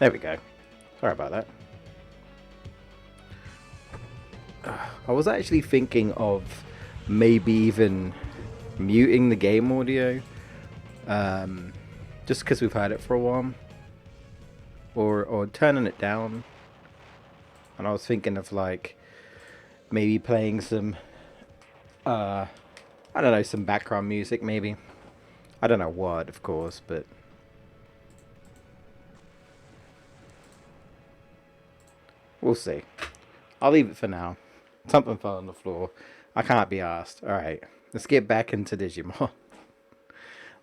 There we go. Sorry about that. I was actually thinking of maybe even muting the game audio, just because we've had it for a while, or turning it down. And I was thinking of like maybe playing some, I don't know, some background music maybe. I don't know what, of course, but we'll see. I'll leave it for now. Something fell on the floor. I can't be asked. Alright, let's get back into Digimon.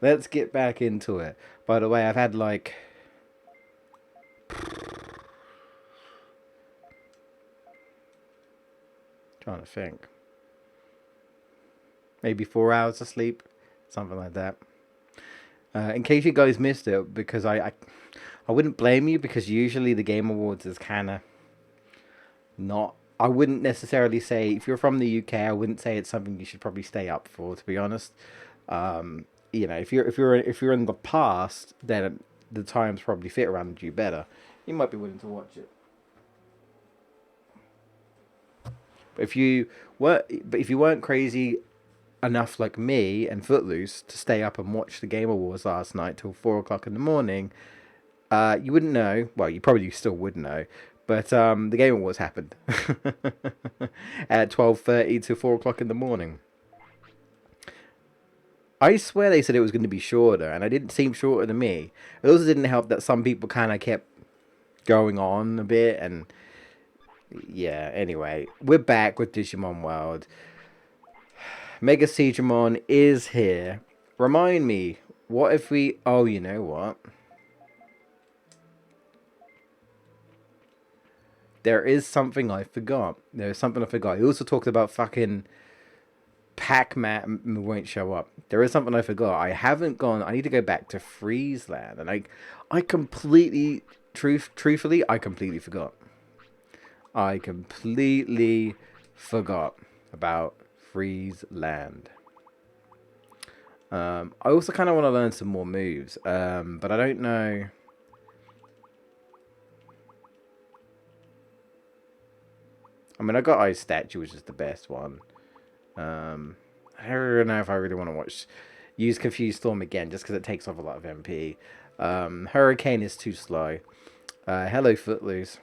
Let's get back into it. By the way, I've had like... trying to think. Maybe 4 hours of sleep. Something like that. In case you guys missed it, because I wouldn't blame you, because usually the Game Awards is kind of not... I wouldn't necessarily say, if you're from the UK, I wouldn't say it's something you should probably stay up for, to be honest. You know, if you're in the past, then the times probably fit around you better. You might be willing to watch it. But if you weren't crazy enough like me and Footloose to stay up and watch the Game Awards last night till 4 o'clock in the morning, you wouldn't know. Well, you probably still would know. But the Game Awards happened at 12:30 to 4 o'clock in the morning. I swear they said it was going to be shorter, and it didn't seem shorter to me. It also didn't help that some people kind of kept going on a bit, and yeah. Anyway, we're back with Digimon World. Mega Digimon is here. Remind me, what if we... Oh, you know what? There is something I forgot. There is something I forgot. He also talked about fucking Pac-Man won't show up. There is something I forgot. I haven't gone... I need to go back to Freezeland. And I completely... Truthfully, I completely forgot. I completely forgot about Freezeland. I also kind of want to learn some more moves. But I don't know... I mean, I got Ice Statue, which is the best one. I don't know if I really want to use Confused Storm again, just because it takes off a lot of MP. Hurricane is too slow. Hello, Footloose.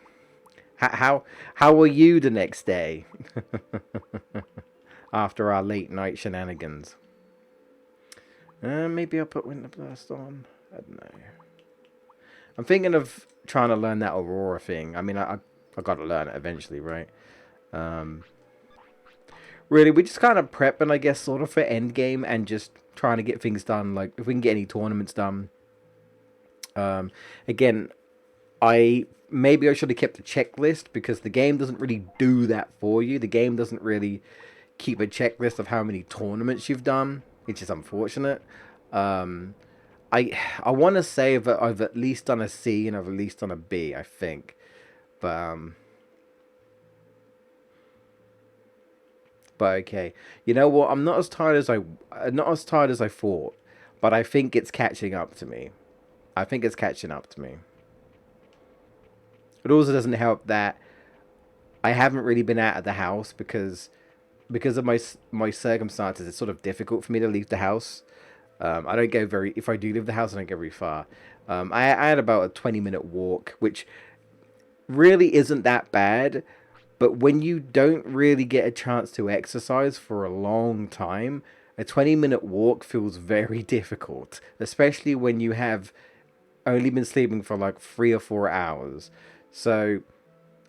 How were you the next day? After our late night shenanigans. Maybe I'll put Winter Blast on. I don't know. I'm thinking of trying to learn that Aurora thing. I mean, I got to learn it eventually, right? Really, we're just kind of prepping, I guess, sort of for endgame and just trying to get things done. Like, if we can get any tournaments done. Again, maybe I should have kept a checklist, because the game doesn't really do that for you. The game doesn't really keep a checklist of how many tournaments you've done, which is unfortunate. I want to say that I've at least done a C and I've at least done a B, I think. But okay, you know what? I'm not as tired as I thought, but I think it's catching up to me. I think it's catching up to me. It also doesn't help that I haven't really been out of the house because of my circumstances. It's sort of difficult for me to leave the house. I don't go very. If I do leave the house, I don't go very far. I had about a 20-minute walk, which really isn't that bad. But when you don't really get a chance to exercise for a long time, a 20-minute walk feels very difficult, especially when you have only been sleeping for like 3 or 4 hours. So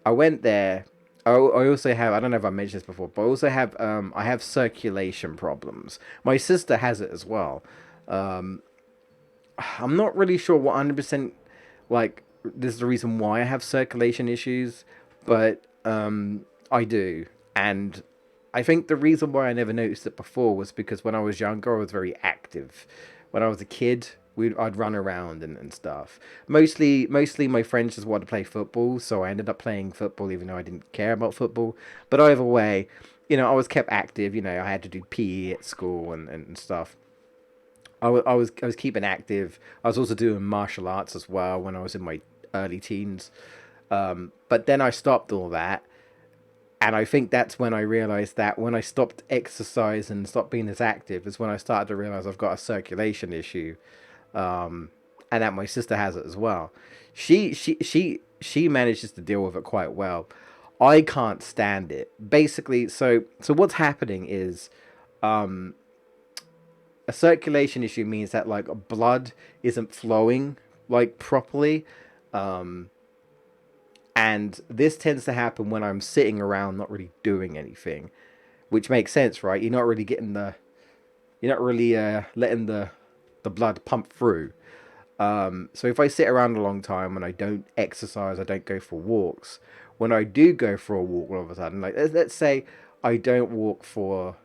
I went there. I also have, I don't know if I mentioned this before, but I have circulation problems. My sister has it as well. I'm not really sure 100% like this is the reason why I have circulation issues, but I do. And I think the reason why I never noticed it before was because when I was younger, I was very active. When I was a kid, I'd run around and stuff. Mostly my friends just wanted to play football, so I ended up playing football even though I didn't care about football. But either way, I was kept active. I had to do PE at school and stuff. I was keeping active. I was also doing martial arts as well when I was in my early teens. But then I stopped all that, and I think that's when I realized that when I stopped exercise and stopped being as active is when I started to realize I've got a circulation issue, and that my sister has it as well. She manages to deal with it quite well. I can't stand it. Basically, so what's happening is a circulation issue means that like blood isn't flowing like properly, and this tends to happen when I'm sitting around not really doing anything, which makes sense, right? You're not really letting the blood pump through. So if I sit around a long time and I don't exercise, I don't go for walks. When I do go for a walk, all of a sudden, like let's say I don't walk for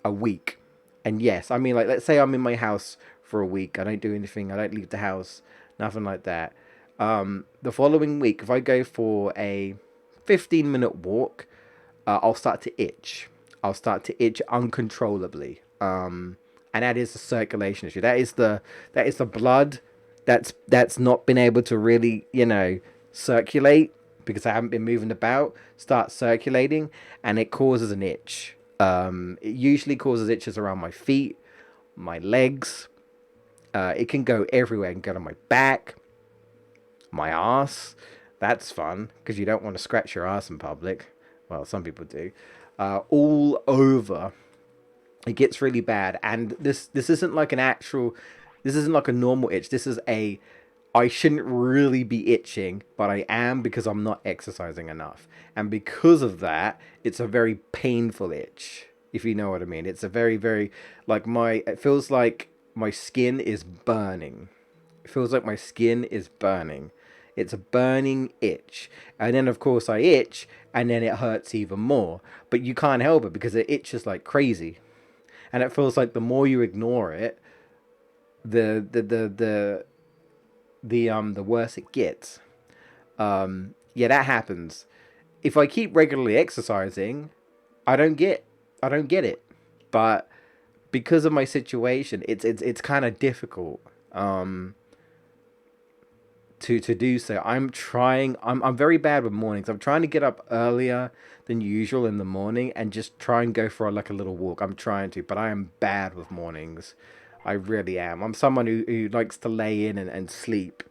a week, and yes, I mean like let's say I'm in my house for a week, I don't do anything, I don't leave the house, nothing like that. The following week, if I go for a 15-minute walk, I'll start to itch. I'll start to itch uncontrollably. And that is the circulation issue. That is the blood that's not been able to really, circulate because I haven't been moving about. Start circulating, and it causes an itch. It usually causes itches around my feet, my legs. It can go everywhere. It can go to my back, my ass. That's fun because you don't want to scratch your ass in public. Well, some people do. All over. It gets really bad, and this isn't like an actual. This isn't like a normal itch. This is a. I shouldn't really be itching, but I am because I'm not exercising enough, and because of that, it's a very painful itch. If you know what I mean, it's a very very like my. It feels like my skin is burning. It feels like my skin is burning. It's a burning itch. And then, of course, I itch, and then it hurts even more. But you can't help it because it itches like crazy. And it feels like the more you ignore it, the worse it gets. Yeah, that happens. If I keep regularly exercising, I don't get I don't get it. But because of my situation, it's kind of difficult. To do so. I'm trying. I'm very bad with mornings. I'm trying to get up earlier than usual in the morning and just try and go for like a little walk. I'm trying to, but I am bad with mornings. I really am. I'm someone who likes to lay in and sleep.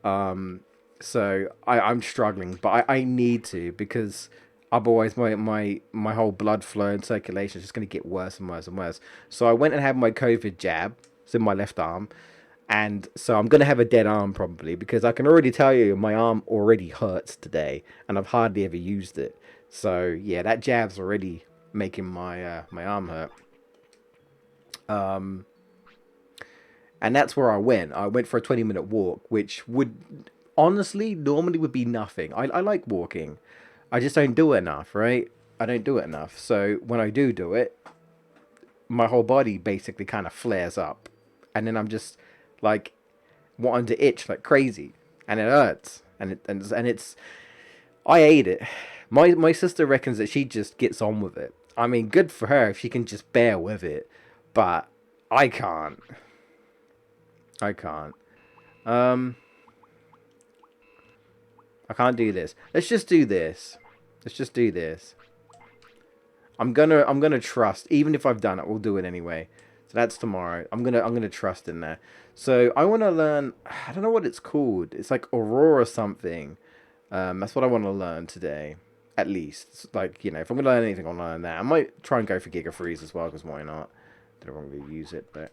So I'm struggling, but I need to because otherwise my whole blood flow and circulation is just going to get worse and worse and worse. So I went and had my COVID jab. It's in my left arm. And so I'm going to have a dead arm probably because I can already tell you my arm already hurts today and I've hardly ever used it. So yeah, that jab's already making my arm hurt. Um, and that's where I went. I went for a 20-minute walk, which would honestly normally would be nothing. I like walking. I just don't do it enough, right? I don't do it enough. So when I do it, my whole body basically kind of flares up. And then I'm just like wanting to itch like crazy, and it hurts, and it's. I hate it. My sister reckons that she just gets on with it. I mean, good for her if she can just bear with it, but I can't. I can't. Um, I can't do this. Let's just do this. Let's just do this. I'm gonna trust. Even if I've done it, we'll do it anyway. So that's tomorrow. I'm gonna trust in there. So I want to learn. I don't know what it's called. It's like Aurora something. That's what I want to learn today. At least, like if I'm gonna learn anything, I'll learn that. I might try and go for Giga Freeze as well, because why not? Don't really use it, but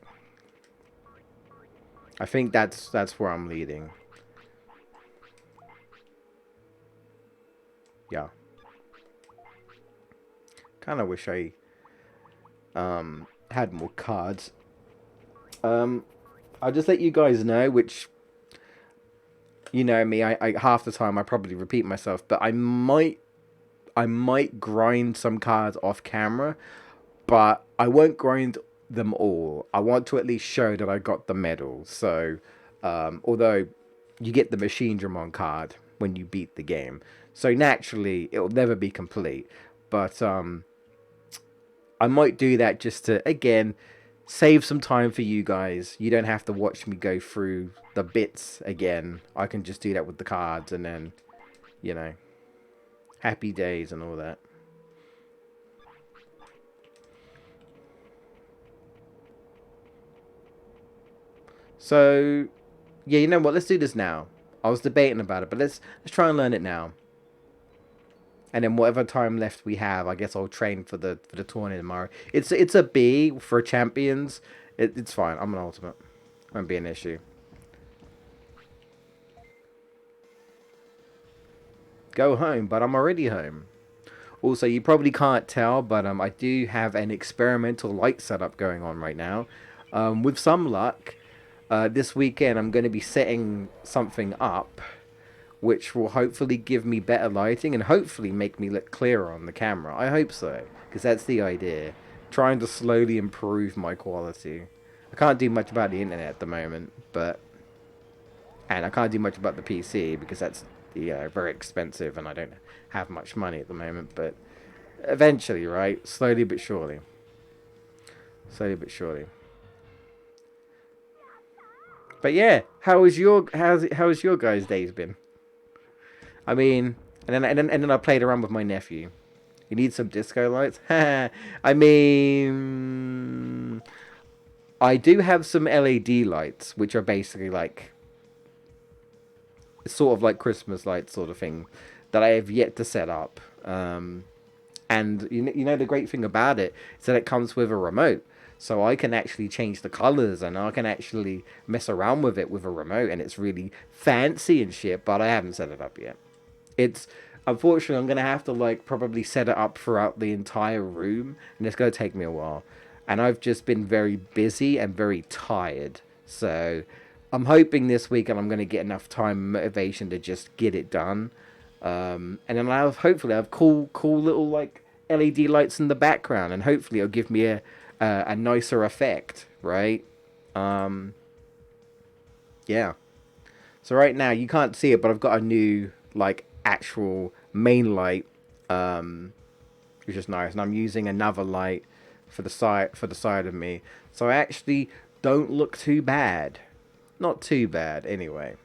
I think that's where I'm leading. Yeah. Kind of wish I had more cards. Um, I'll just let you guys know, which you know me, I half the time I probably repeat myself, but I might grind some cards off camera, but I won't grind them all. I want to at least show that I got the medal. So, although you get the Machine Dramon card when you beat the game, so naturally it will never be complete. But I might do that just to again save some time for you guys. You don't have to watch me go through the bits again. I can just do that with the cards and then, you know, happy days and all that. So, yeah, you know what? Let's do this now. I was debating about it, but let's try and learn it now. And then whatever time left we have, I guess I'll train for the tournament tomorrow. It's a B for champions. It's fine. I'm an ultimate. Won't be an issue. Go home, but I'm already home. Also, you probably can't tell, but I do have an experimental light setup going on right now. With some luck, this weekend I'm going to be setting something up which will hopefully give me better lighting and hopefully make me look clearer on the camera. I hope so, because that's the idea. Trying to slowly improve my quality. I can't do much about the internet at the moment, but and I can't do much about the PC because that's very expensive and I don't have much money at the moment. But eventually, right, slowly but surely, slowly but surely. But yeah, how's your guys' days been? I mean, and then I played around with my nephew. You need some disco lights? I mean, I do have some LED lights, which are basically like sort of like Christmas lights, sort of thing, that I have yet to set up. And you know the great thing about it is that it comes with a remote, so I can actually change the colors and I can actually mess around with it with a remote, and it's really fancy and shit. But I haven't set it up yet. It's unfortunately I'm gonna have to like probably set it up throughout the entire room, and it's gonna take me a while. And I've just been very busy and very tired, so I'm hoping this weekend I'm gonna get enough time and motivation to just get it done. And then hopefully I'll have cool little like LED lights in the background, and hopefully it'll give me a nicer effect, right? Um, yeah. So right now you can't see it, but I've got a new like actual main light, which is nice, and I'm using another light for the side of me, so I actually don't look too bad. Not too bad, anyway.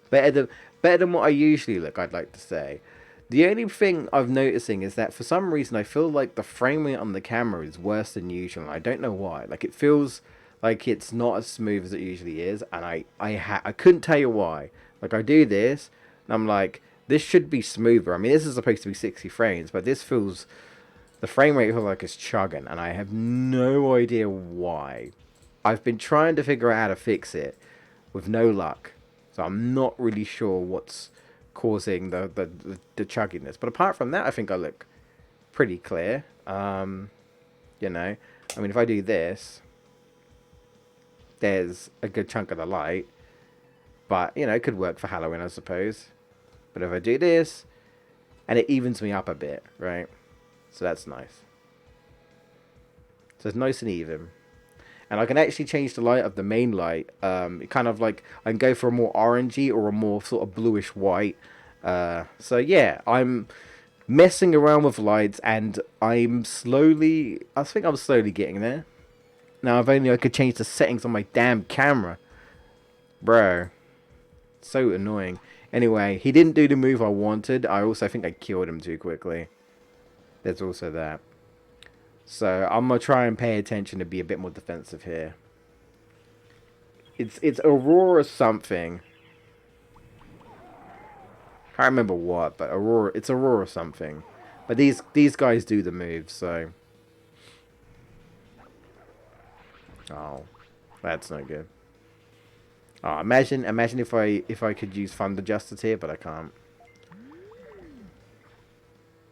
Better than better than what I usually look, I'd like to say. The only thing I'm noticing is that for some reason I feel like the frame rate on the camera is worse than usual. I don't know why. Like it feels like it's not as smooth as it usually is, and I couldn't tell you why. Like I do this, and I'm like, this should be smoother. I mean, this is supposed to be 60 frames, but this feels the frame rate feels like it's chugging, and I have no idea why. I've been trying to figure out how to fix it with no luck. So I'm not really sure what's causing the chugginess. But apart from that, I think I look pretty clear. You know, I mean, if I do this, there's a good chunk of the light. But, you know, it could work for Halloween, I suppose. But if I do this, and it evens me up a bit, right? So that's nice. So it's nice and even. And I can actually change the light of the main light. It kind of like I can go for a more orangey or a more sort of bluish white. So yeah, I'm messing around with lights, and I think I'm slowly getting there. Now if only I could change the settings on my damn camera, bro. So annoying. Anyway, he didn't do the move I wanted. I also think I killed him too quickly. There's also that. So I'm gonna try and pay attention to be a bit more defensive here. It's Aurora something. I can't remember what, but Aurora. It's Aurora something. But these guys do the moves, so. Oh, that's no good. Oh, imagine if I could use Thunder Justice here, but I can't.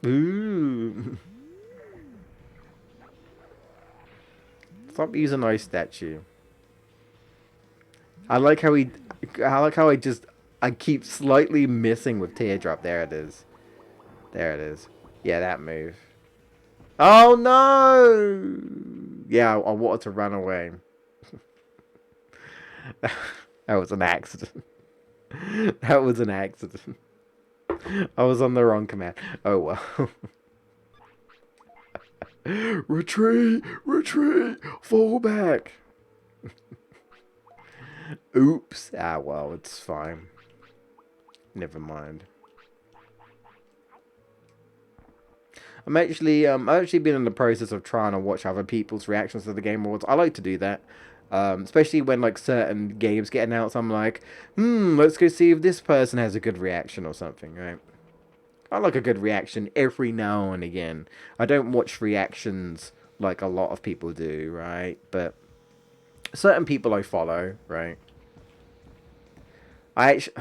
Ooh. Stop using Ice Statue. I like how he. I like how I keep slightly missing with Teardrop. There it is. There it is. Yeah, that move. Oh no! Yeah, I wanted to run away. That was an accident. That was an accident. I was on the wrong command. Oh well. Retreat, retreat, fall back. Oops. Ah, well, it's fine. Never mind. I've actually been in the process of trying to watch other people's reactions to the Game Awards. I like to do that. Especially when like certain games get announced, I'm like, let's go see if this person has a good reaction or something, right? I like a good reaction every now and again. I don't watch reactions like a lot of people do, right? But certain people I follow, right? I actually,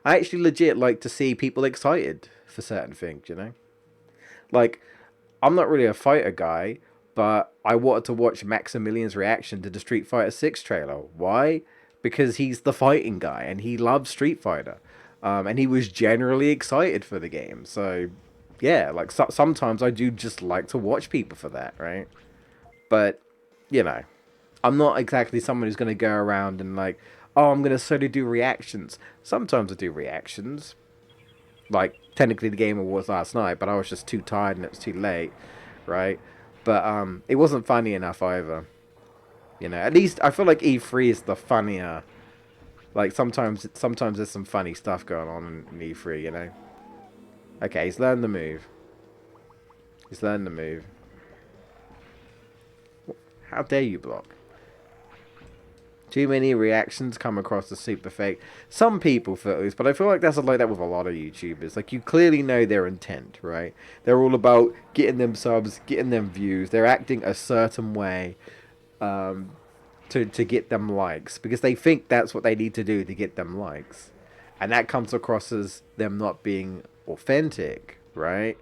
I actually legit like to see people excited for certain things, you know? Like, I'm not really a fighter guy, but I wanted to watch Maximilian's reaction to the Street Fighter 6 trailer. Why? Because he's the fighting guy and he loves Street Fighter. And he was generally excited for the game. So, yeah, like sometimes I do just like to watch people for that, right? But, you know, I'm not exactly someone who's going to go around and like, oh, I'm going to solely do reactions. Sometimes I do reactions. Like, technically the game was last night, but I was just too tired and it was too late, right? But it wasn't funny enough either. You know, at least I feel like E3 is the funnier. Like sometimes there's some funny stuff going on in E3. You know. Okay, he's learned the move. He's learned the move. How dare you block? Too many reactions come across as super fake. Some people feel this, but I feel like that's like that with a lot of YouTubers. Like, you clearly know their intent, right? They're all about getting them subs, getting them views. They're acting a certain way to get them likes because they think that's what they need to do to get them likes. And that comes across as them not being authentic, right?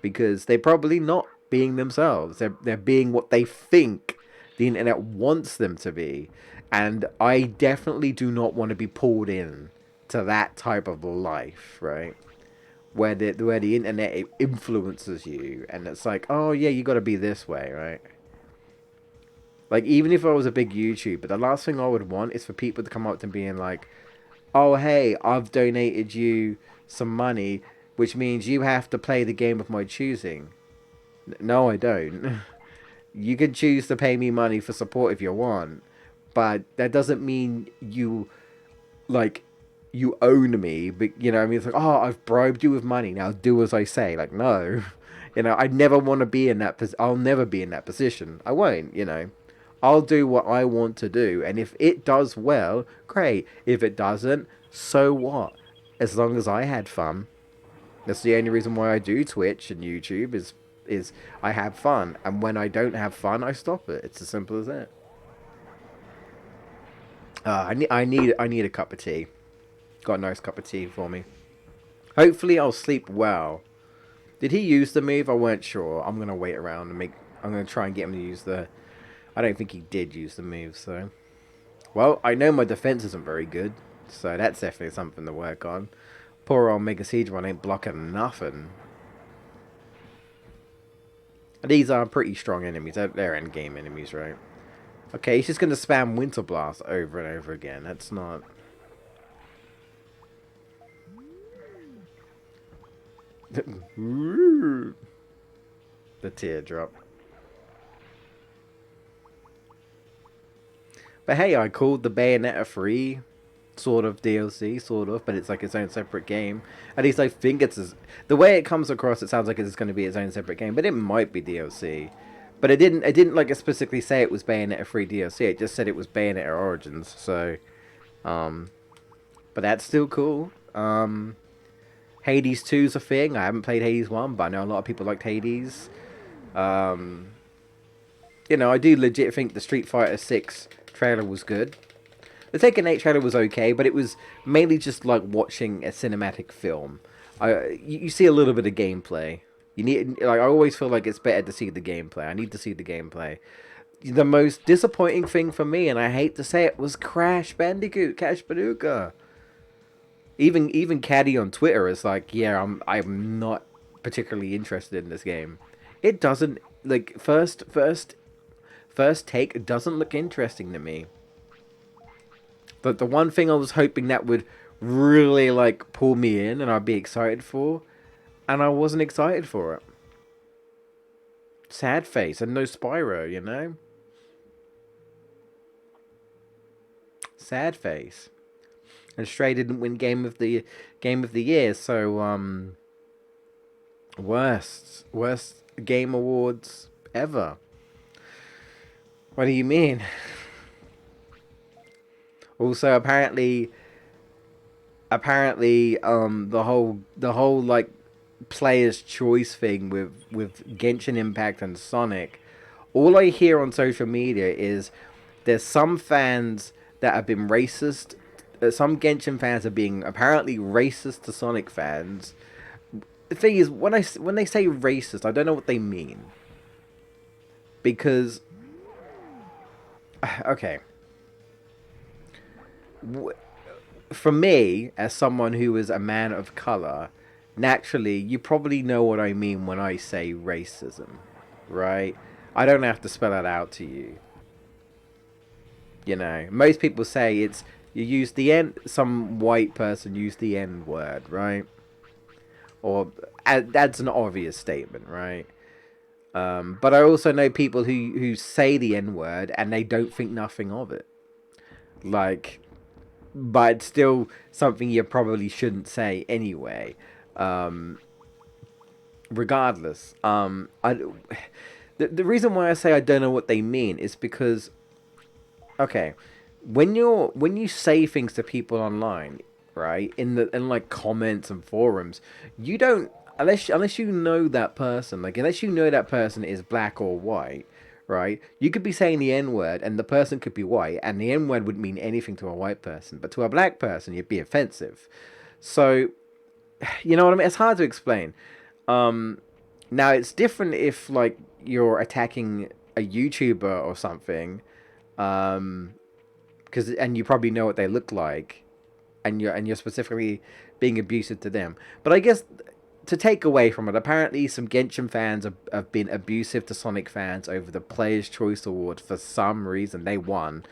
Because they're probably not being themselves. They're being what they think the internet wants them to be. And I definitely do not want to be pulled in to that type of life, right? Where the internet influences you and it's like, oh yeah, you got to be this way, right? Like, even if I was a big YouTuber, the last thing I would want is for people to come up to me and like, oh hey, I've donated you some money, which means you have to play the game of my choosing. No, I don't. You can choose to pay me money for support if you want, but that doesn't mean like you own me. But you know, I mean, it's like, oh, I've bribed you with money. Now do as I say. Like, no, you know, I never want to be in that. I'll never be in that position. I won't. You know, I'll do what I want to do, and if it does well, great. If it doesn't, so what? As long as I had fun. That's the only reason why I do Twitch and YouTube is I have fun, and when I don't have fun, I stop it. It's as simple as that. I need a cup of tea. Got a nice cup of tea for me. Hopefully, I'll sleep well. Did he use the move? I weren't sure. I'm gonna wait around and make. I'm gonna try and get him to use the. I don't think he did use the move, so. Well, I know my defense isn't very good, so that's definitely something to work on. Poor old Mega Siege ain't blocking nothing. These are pretty strong enemies. They're end-game enemies, right? Okay, he's just going to spam Winter Blast over and over again. That's not... the teardrop. But hey, I called the Bayonetta 3 sort of DLC, sort of, but it's like its own separate game. At least I think the way it comes across, it sounds like it's going to be its own separate game, but it might be DLC. But it didn't like specifically say it was Bayonetta 3 DLC. It just said it was Bayonetta Origins. So, but that's still cool. Hades 2's a thing. I haven't played Hades 1, but I know a lot of people liked Hades. You know, I do legit think the Street Fighter 6 trailer was good. The Tekken 8 trailer was okay, but it was mainly just like watching a cinematic film. You see a little bit of gameplay. You need, like, I always feel like it's better to see the gameplay. I need to see the gameplay. The most disappointing thing for me, and I hate to say it, was Crash Bandicoot, Cash Badooka. Even Caddy on Twitter is like, yeah, I'm not particularly interested in this game. It doesn't, like, first take doesn't look interesting to me. But the one thing I was hoping that would really like pull me in and I'd be excited for, and I wasn't excited for it. Sad face and no Spyro, you know? Sad face. And Stray didn't win game of the year, so worst game awards ever. What do you mean? Also, apparently, the whole like player's choice thing with Genshin Impact and Sonic. All I hear on social media is there's some fans that have been racist. Some Genshin fans are being apparently racist to Sonic fans. The thing is, when they say racist, I don't know what they mean because okay, for me as someone who is a man of color, naturally you probably know what I mean when I say racism, right? I don't have to spell it out to you. You know, most people say it's you use the N. Some white person used the N word, right? Or that's an obvious statement, right? But I also know people who say the N word and they don't think nothing of it. Like, but it's still something you probably shouldn't say anyway. Um, Regardless, the reason why I say I don't know what they mean is because okay, when you say things to people online, right, in like comments and forums, you don't unless you know that person, like unless you know that person is black or white, right? You could be saying the N word and the person could be white, and the N word wouldn't mean anything to a white person, but to a black person, it'd be offensive. So you know what I mean? It's hard to explain. Um, Now it's different if like you're attacking a YouTuber or something. Um, because and you probably know what they look like, and you're specifically being abusive to them. But I guess to take away from it, apparently some Genshin fans have been abusive to Sonic fans over the Players' Choice Award for some reason. They won.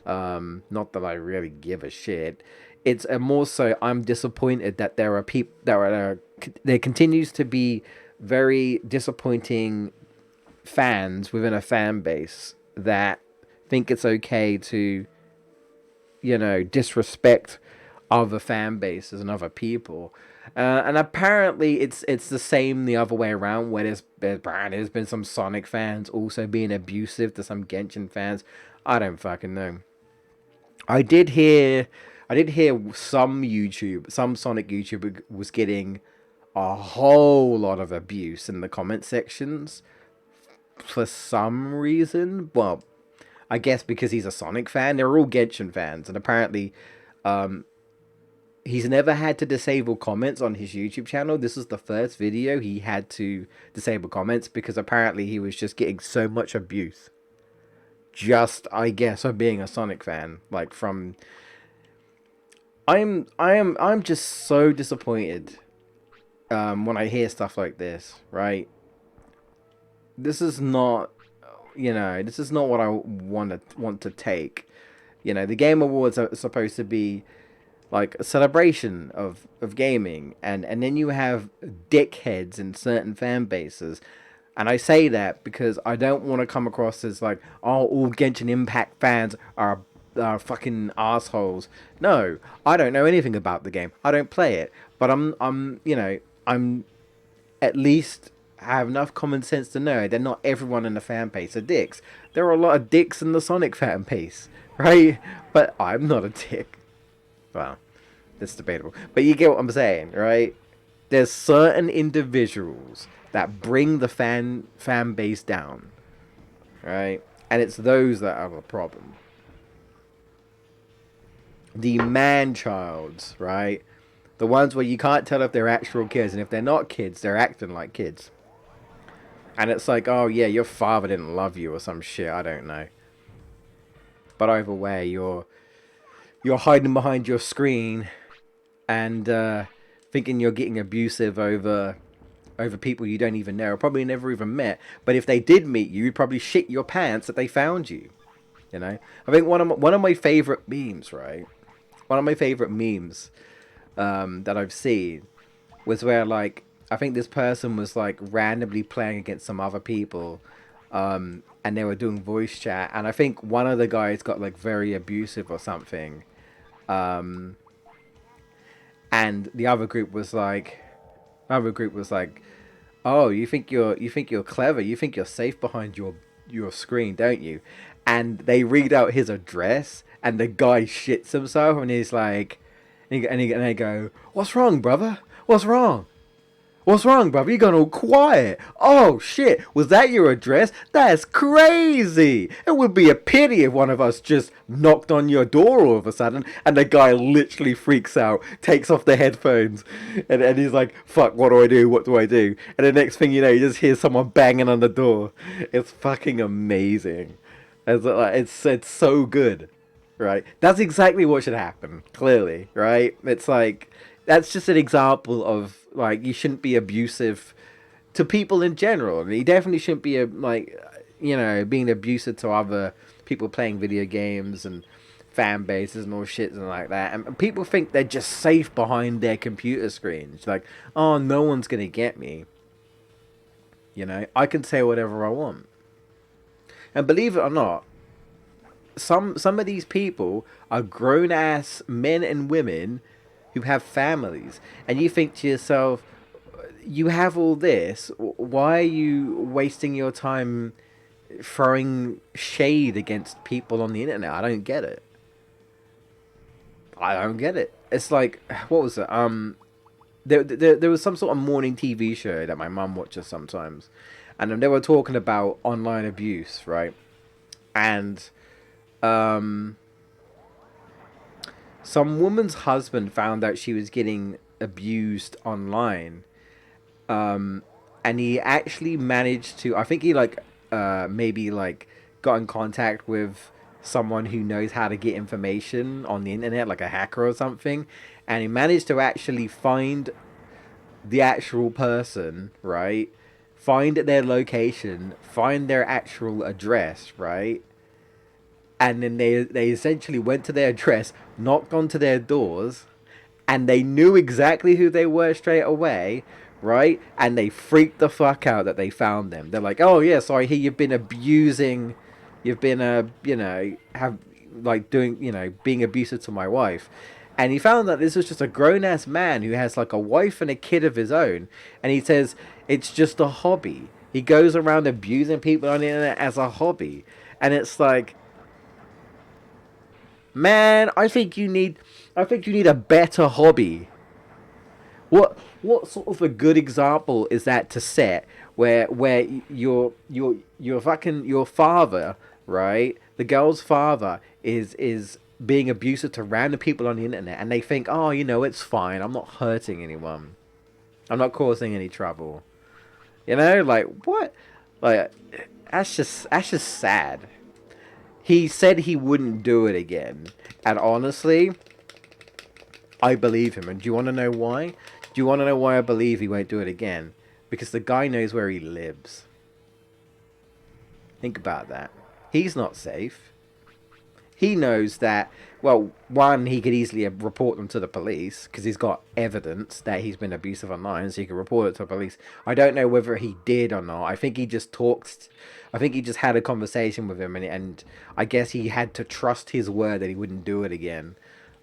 Not that I really give a shit. It's more so I'm disappointed that there are people there continues to be very disappointing fans within a fan base that think it's okay to disrespect other fan bases and other people. And apparently, it's the same the other way around, where there's been some Sonic fans also being abusive to some Genshin fans. I don't fucking know. I did hear, I did hear some Sonic YouTuber was getting a whole lot of abuse in the comment sections for some reason. Well, I guess because he's a Sonic fan. They're all Genshin fans, and apparently, um, he's never had to disable comments on his YouTube channel. This is the first video he had to disable comments because apparently he was just getting so much abuse. Just, I guess, of being a Sonic fan. Like from, I'm just so disappointed when I hear stuff like this. Right, this is not, this is not what I want to take. The Game Awards are supposed to be like a celebration of gaming, and then you have dickheads in certain fan bases. And I say that because I don't want to come across as like, oh, all Genshin Impact fans are fucking assholes. No, I don't know anything about the game. I don't play it, but I'm at least have enough common sense to know that not everyone in the fan base are dicks. There are a lot of dicks in the Sonic fan base, right? But I'm not a dick. Well, that's debatable. But you get what I'm saying, right? There's certain individuals that bring the fan base down, right? And it's those that are the problem. The man childs, right? The ones where you can't tell if they're actual kids, and if they're not kids, they're acting like kids. And it's like, oh yeah, your father didn't love you or some shit. I don't know. But either way, you're hiding behind your screen and thinking you're getting abusive over people you don't even know or probably never even met. But if they did meet you, you'd probably shit your pants that they found you. I think one of my favorite memes, right? One of my favorite memes that I've seen was where like I think this person was like randomly playing against some other people, and they were doing voice chat, and I think one of the guys got like very abusive or something, um, and the other group was like, oh, you think you're clever, you think you're safe behind your screen, don't you? And they read out his address, and the guy shits himself, and he's like, and they go, what's wrong, brother? What's wrong? What's wrong, brother? You gone all quiet. Oh, shit. Was that your address? That's crazy. It would be a pity if one of us just knocked on your door all of a sudden and the guy literally freaks out, takes off the headphones, and he's like, fuck, what do I do? What do I do? And the next thing you know, you just hear someone banging on the door. It's fucking amazing. It's so good, right? That's exactly what should happen, clearly, right? It's like, that's just an example of like you shouldn't be abusive to people in general. And you definitely shouldn't be being abusive to other people playing video games and fan bases and all shit and like that. And people think they're just safe behind their computer screens. Like, oh, no one's gonna get me. I can say whatever I want. And believe it or not, some of these people are grown ass men and women who have families, and you think to yourself, you have all this, why are you wasting your time throwing shade against people on the internet? I don't get it. I don't get it. It's like, what was it? There was some sort of morning TV show that my mum watches sometimes, and they were talking about online abuse, right? And some woman's husband found out she was getting abused online, and he actually managed to. I think he maybe like got in contact with someone who knows how to get information on the internet, like a hacker or something, and he managed to actually find the actual person, right? Find their location, find their actual address, right? And then they essentially went to their address, knocked onto their doors, and they knew exactly who they were straight away, right? And they freaked the fuck out that they found them. They're like, "Oh yeah, so I hear you've been abusing, you've been have like doing being abusive to my wife." And he found that this was just a grown ass man who has like a wife and a kid of his own, and he says it's just a hobby. He goes around abusing people on the internet as a hobby, and it's like, man, I think you need a better hobby. What sort of a good example is that to set where your fucking your father, right? The girl's father is being abusive to random people on the internet, and they think, oh, it's fine. I'm not hurting anyone. I'm not causing any trouble. Like what? Like that's just sad. He said he wouldn't do it again. And honestly, I believe him. And do you want to know why? Do you want to know why I believe he won't do it again? Because the guy knows where he lives. Think about that. He's not safe. He knows that, well, one, he could easily report them to the police because he's got evidence that he's been abusive online, so he could report it to the police. I don't know whether he did or not. I think he just talked. I think he just had a conversation with him, and I guess he had to trust his word that he wouldn't do it again.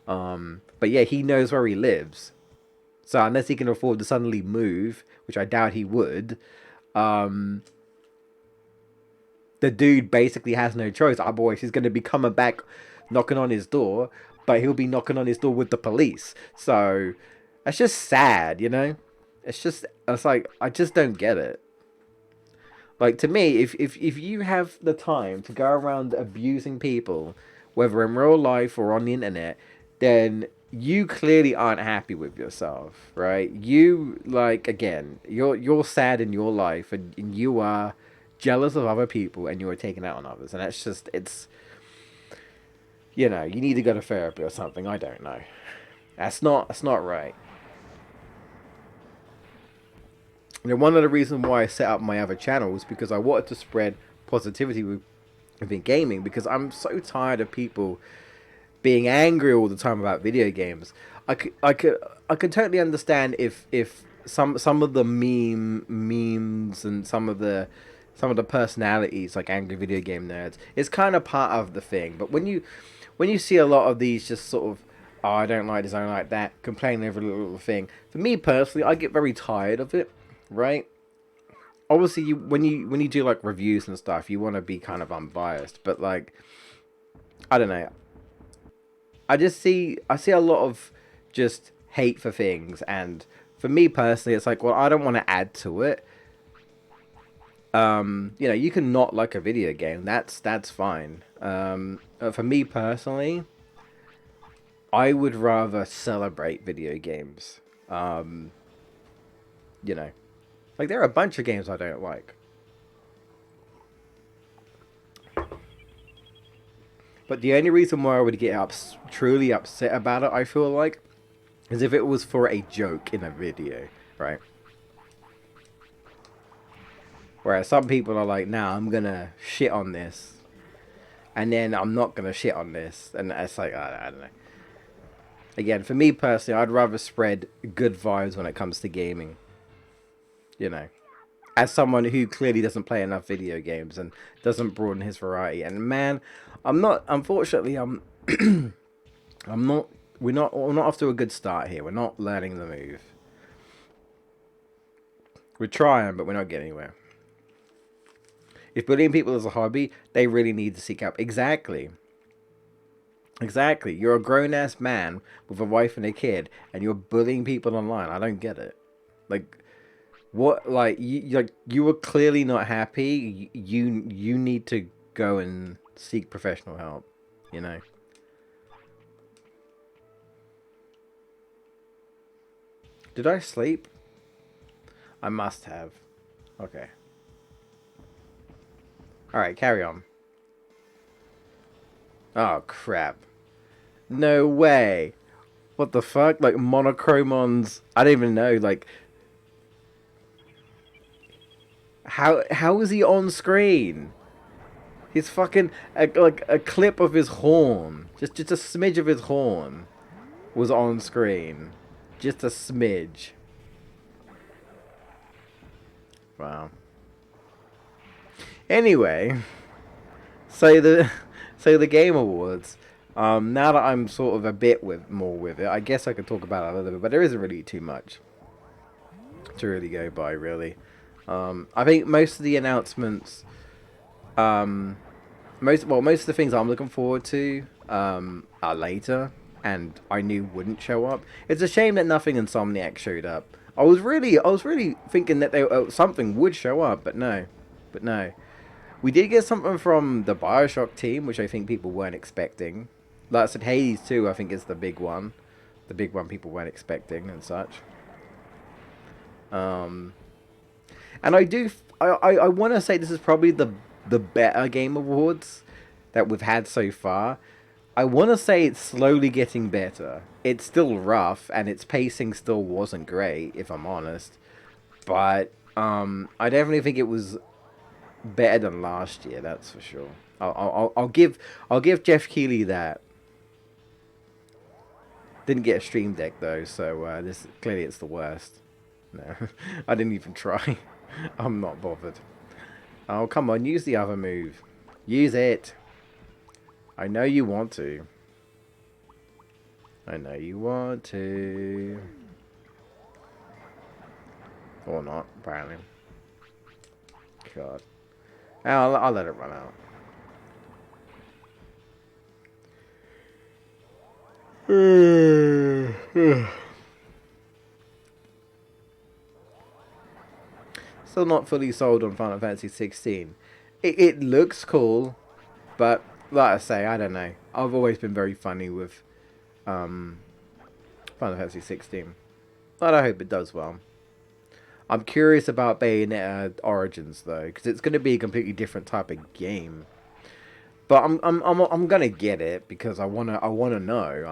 But yeah, he knows where he lives. So unless he can afford to suddenly move, which I doubt he would, the dude basically has no choice. Otherwise, he's going to be coming back, knocking on his door, but he'll be knocking on his door with the police. So that's just sad, It's like, I just don't get it. Like, to me, if you have the time to go around abusing people, whether in real life or on the internet, then you clearly aren't happy with yourself, right? You, like, again, you're sad in your life, and you are jealous of other people, and you are taking out on others, and that's just, it's, you need to go to therapy or something. I don't know. That's not right. And one of the reasons why I set up my other channel was because I wanted to spread positivity within gaming, because I'm so tired of people being angry all the time about video games. I could totally understand if some of the memes and some of the personalities like angry video game nerds, it's kind of part of the thing. But when you see a lot of these just sort of, oh, I don't like this, I don't like that, complaining over a little thing. For me personally, I get very tired of it. Right? Obviously, when you do like reviews and stuff, you want to be kind of unbiased. But like, I don't know. I see a lot of just hate for things, and for me personally, it's like, well, I don't want to add to it. You know, you can not like a video game. That's fine. For me personally, I would rather celebrate video games. Um, you know, like there are a bunch of games I don't like, but the only reason why I would get truly upset about it, I feel like, is if it was for a joke in a video, right? Whereas some people are like, nah, I'm gonna shit on this, and then I'm not gonna shit on this, and it's like, I don't know. Again, for me personally, I'd rather spread good vibes when it comes to gaming. You know, as someone who clearly doesn't play enough video games and doesn't broaden his variety, and man, I'm not. Unfortunately, I'm not. We're not off to a good start here. We're not learning the move. We're trying, but we're not getting anywhere. If bullying people is a hobby, they really need to seek help. Exactly. Exactly. You're a grown ass man with a wife and a kid, and you're bullying people online. I don't get it. Like, what? Like you were clearly not happy. You need to go and seek professional help. You know. Did I sleep? I must have. Okay. All right. Carry on. Oh crap. No way. What the fuck? Like monochromons. I don't even know. Like how is he on screen? He's fucking like a clip of his horn. Just a smidge of his horn was on screen. Just a smidge. Wow. Anyway, so the so the Game Awards. Now that I'm sort of a bit more with it, I guess I could talk about it a little bit, but there isn't really too much to really go by, really. I think most of the announcements, um, most of the things I'm looking forward to, are later, and I knew wouldn't show up. It's a shame that nothing Insomniac showed up. I was really thinking that something would show up, but no. We did get something from the Bioshock team, which I think people weren't expecting. Like I said, Hades 2, I think is the big one people weren't expecting and such. Um, and I want to say this is probably the better Game Awards that we've had so far. I want to say it's slowly getting better. It's still rough, and its pacing still wasn't great, if I'm honest. But I definitely think it was better than last year. That's for sure. I'll give Jeff Keighley that. Didn't get a Stream Deck though, so this clearly it's the worst. No, I didn't even try. I'm not bothered. Oh, come on, use the other move. Use it. I know you want to. I know you want to. Or not, apparently. God. I'll let it run out. Still not fully sold on Final Fantasy 16. It looks cool, but like I say, I don't know. I've always been very funny with um, Final Fantasy 16. But I hope it does well. I'm curious about Bayonetta Origins though, because it's going to be a completely different type of game. But I'm gonna get it because I wanna know.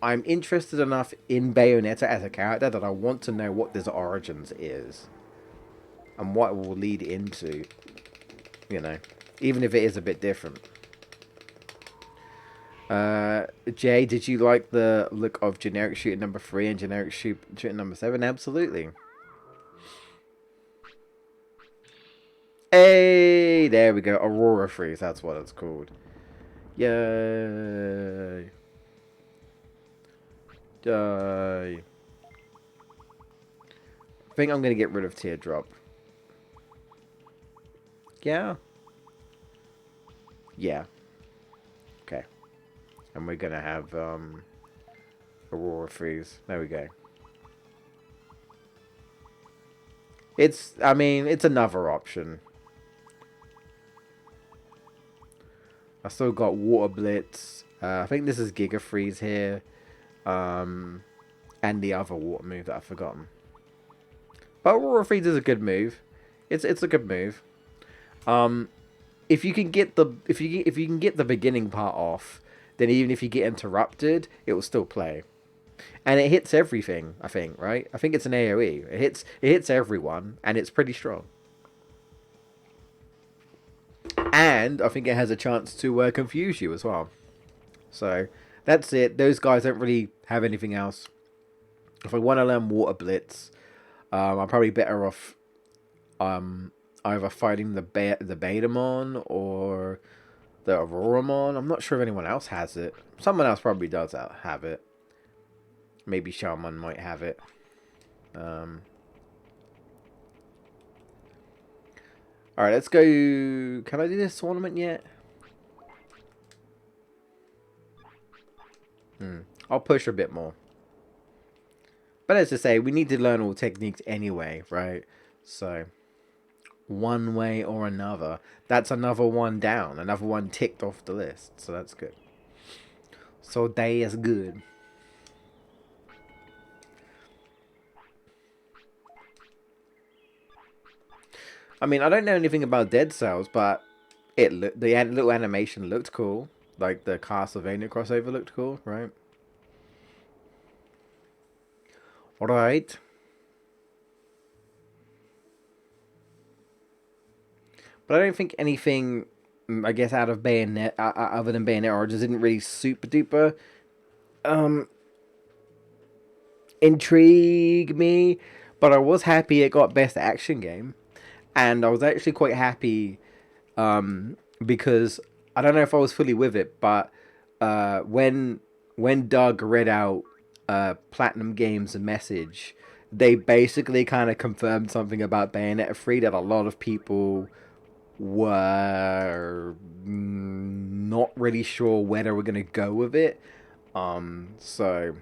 I'm interested enough in Bayonetta as a character that I want to know what this Origins is and what it will lead into. You know, even if it is a bit different. Jay, did you like the look of generic shooter number 3 and generic shooter number 7? Absolutely. Hey, there we go. Aurora Freeze, that's what it's called. Yay. Yay. I think I'm going to get rid of Teardrop. Yeah? Yeah. Okay. And we're going to have Aurora Freeze. There we go. I mean, it's another option. I still got Water Blitz. I think this is Giga Freeze here. And the other water move that I've forgotten. But Aurora Freeze is a good move. It's a good move. If you can get the if you can get the beginning part off, then even if you get interrupted, it will still play. And it hits everything, I think, right? I think it's an AoE. It hits everyone, and it's pretty strong. And I think it has a chance to confuse you as well. So that's it. Those guys don't really have anything else. If I want to learn Water Blitz, I'm probably better off either fighting the Betamon or the Auroramon. I'm not sure if anyone else has it. Someone else probably does have it. Maybe Shaman might have it. Alright, let's go. Can I do this tournament yet? I'll push a bit more. But as I say, we need to learn all techniques anyway, right? So, one way or another. That's another one down. Another one ticked off the list. So that's good. So day is good. I mean, I don't know anything about Dead Cells, but the little animation looked cool. Like the Castlevania crossover looked cool, right? Alright. But I don't think anything, I guess, out of Bayonet, other than Bayonet Origins, didn't really super duper intrigue me. But I was happy it got Best Action Game. And I was actually quite happy because I don't know if I was fully with it, but when Doug read out Platinum Games' message, they basically kind of confirmed something about Bayonetta 3 that a lot of people were not really sure where they were going to go with it. So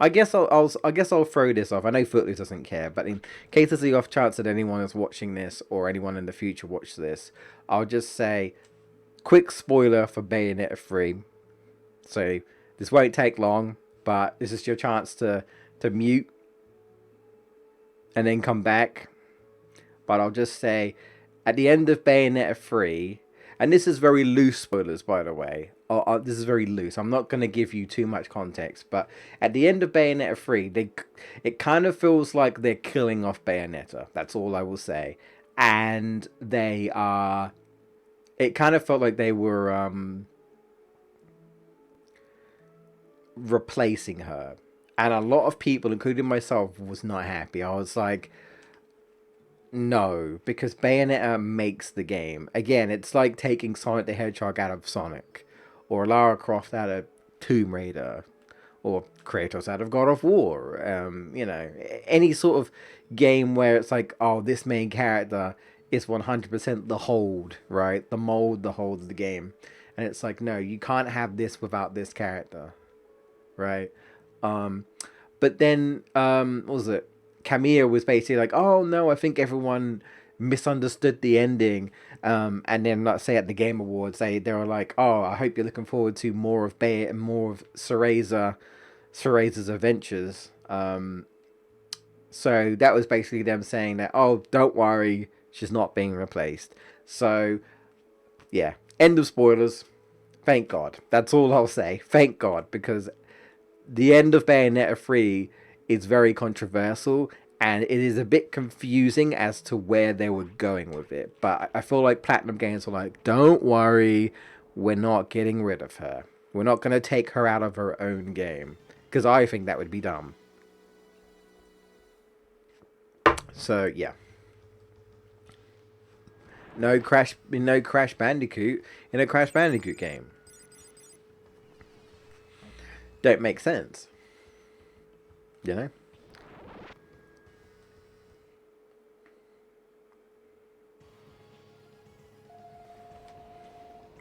I guess I'll throw this off. I know Footloose doesn't care, but in case there's the off chance that anyone is watching this or anyone in the future watch this, I'll just say quick spoiler for Bayonetta 3. So this won't take long, but this is your chance to mute and then come back. But I'll just say at the end of Bayonetta 3, and this is very loose spoilers, by the way. This is very loose. I'm not going to give you too much context, but at the end of Bayonetta 3, it kind of feels like they're killing off Bayonetta. That's all I will say. And they are... It kind of felt like they were replacing her. And a lot of people, including myself, was not happy. I was like, no, because Bayonetta makes the game. Again, it's like taking Sonic the Hedgehog out of Sonic, or Lara Croft out of Tomb Raider, or Kratos out of God of War. Any sort of game where it's like, oh, this main character is 100% the hold, right? The mold, the hold of the game. And it's like, no, you can't have this without this character, right? But then, what was it? Camille was basically like, "Oh no, I think everyone misunderstood the ending." And then, let's say at the Game Awards, they were like, "Oh, I hope you're looking forward to more of Bay and more of Cereza's adventures." So that was basically them saying that, "Oh, don't worry, she's not being replaced." So yeah, end of spoilers. Thank God. That's all I'll say. Thank God, because the end of Bayonetta 3 is very controversial, and it is a bit confusing as to where they were going with it. But I feel like Platinum Games were like, don't worry, we're not getting rid of her. We're not going to take her out of her own game. Because I think that would be dumb. So, yeah. No Crash Bandicoot in a Crash Bandicoot game. Don't make sense. You know?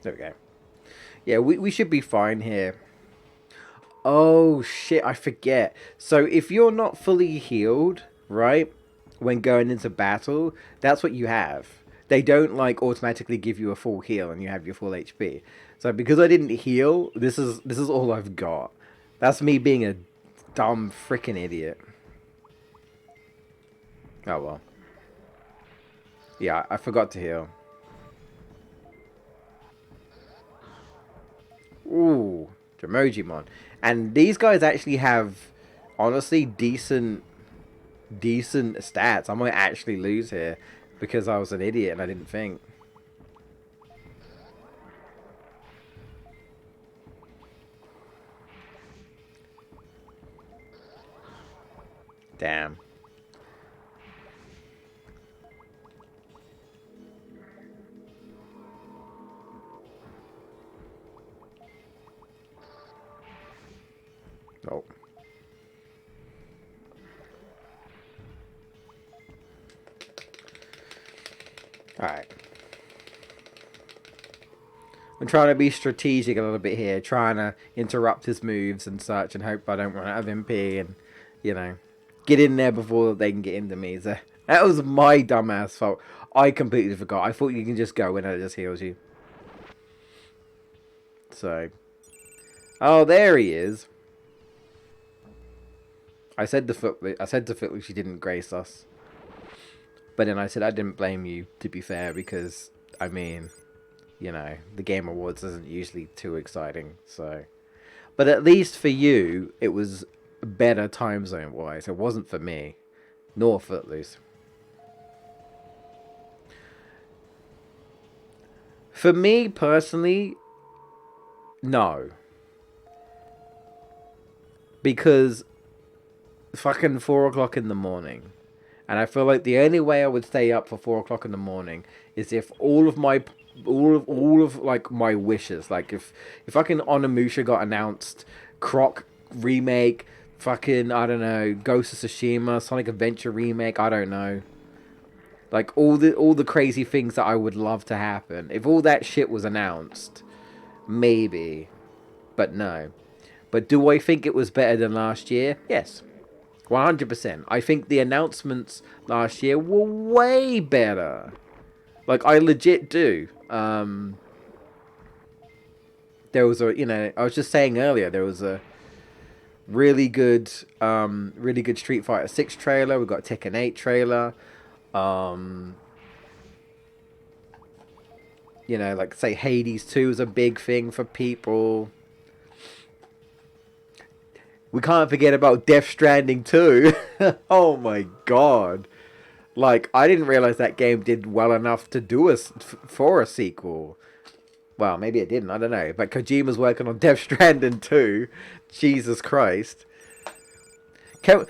There we go. Yeah, we should be fine here. Oh shit, I forget. So if you're not fully healed, right, when going into battle, that's what you have. They don't like automatically give you a full heal and you have your full HP. So because I didn't heal, this is all I've got. That's me being a dumb freaking idiot. Oh well. Yeah, I forgot to heal. Ooh, Digimon. And these guys actually have honestly decent stats. I might actually lose here because I was an idiot and I didn't think. Damn. Oh. Alright. I'm trying to be strategic a little bit here, trying to interrupt his moves and such and hope I don't run out of MP and, you know, get in there before they can get into me. So that was my dumbass fault. I completely forgot. I thought you can just go in and it just heals you. So. Oh, there he is. I said to Footloose she didn't grace us. But then I said I didn't blame you, to be fair, because, I mean, you know, the Game Awards isn't usually too exciting, so. But at least for you, it was better time zone wise. It wasn't for me, nor Footloose. For me personally, no. Because fucking 4 o'clock in the morning. And I feel like the only way I would stay up for 4 o'clock in the morning is if all of like my wishes, like if fucking Onimusha got announced, Croc remake, fucking I don't know, Ghost of Tsushima, Sonic Adventure remake, I don't know. Like all the crazy things that I would love to happen. If all that shit was announced, maybe. But no. But do I think it was better than last year? Yes. 100%. I think the announcements last year were way better. Like, I legit do. There was a, you know, I was just saying earlier, there was a really good Street Fighter 6 trailer. We got Tekken 8 trailer. Um, you know, like, say, Hades 2 is a big thing for people. We can't forget about Death Stranding 2. Oh my god. Like, I didn't realize that game did well enough to do for a sequel. Well, maybe it didn't, I don't know. But Kojima's working on Death Stranding 2. Jesus Christ. Can,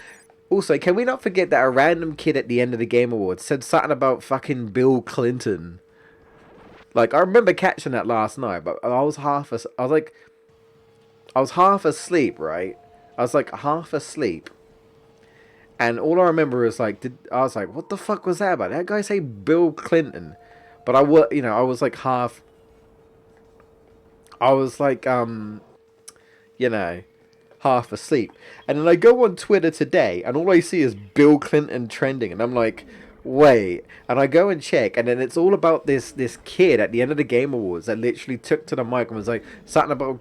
also, can we not forget that a random kid at the end of the Game Awards said something about fucking Bill Clinton? Like, I remember catching that last night, but I was half asleep, right? I was like half asleep. And all I remember is like, I was like, what the fuck was that about? Did that guy say Bill Clinton? But I was like half. I was like, you know, half asleep. And then I go on Twitter today, and all I see is Bill Clinton trending, and I'm like, wait. And I go and check, and then it's all about this kid at the end of the Game Awards that literally took to the mic and was like something about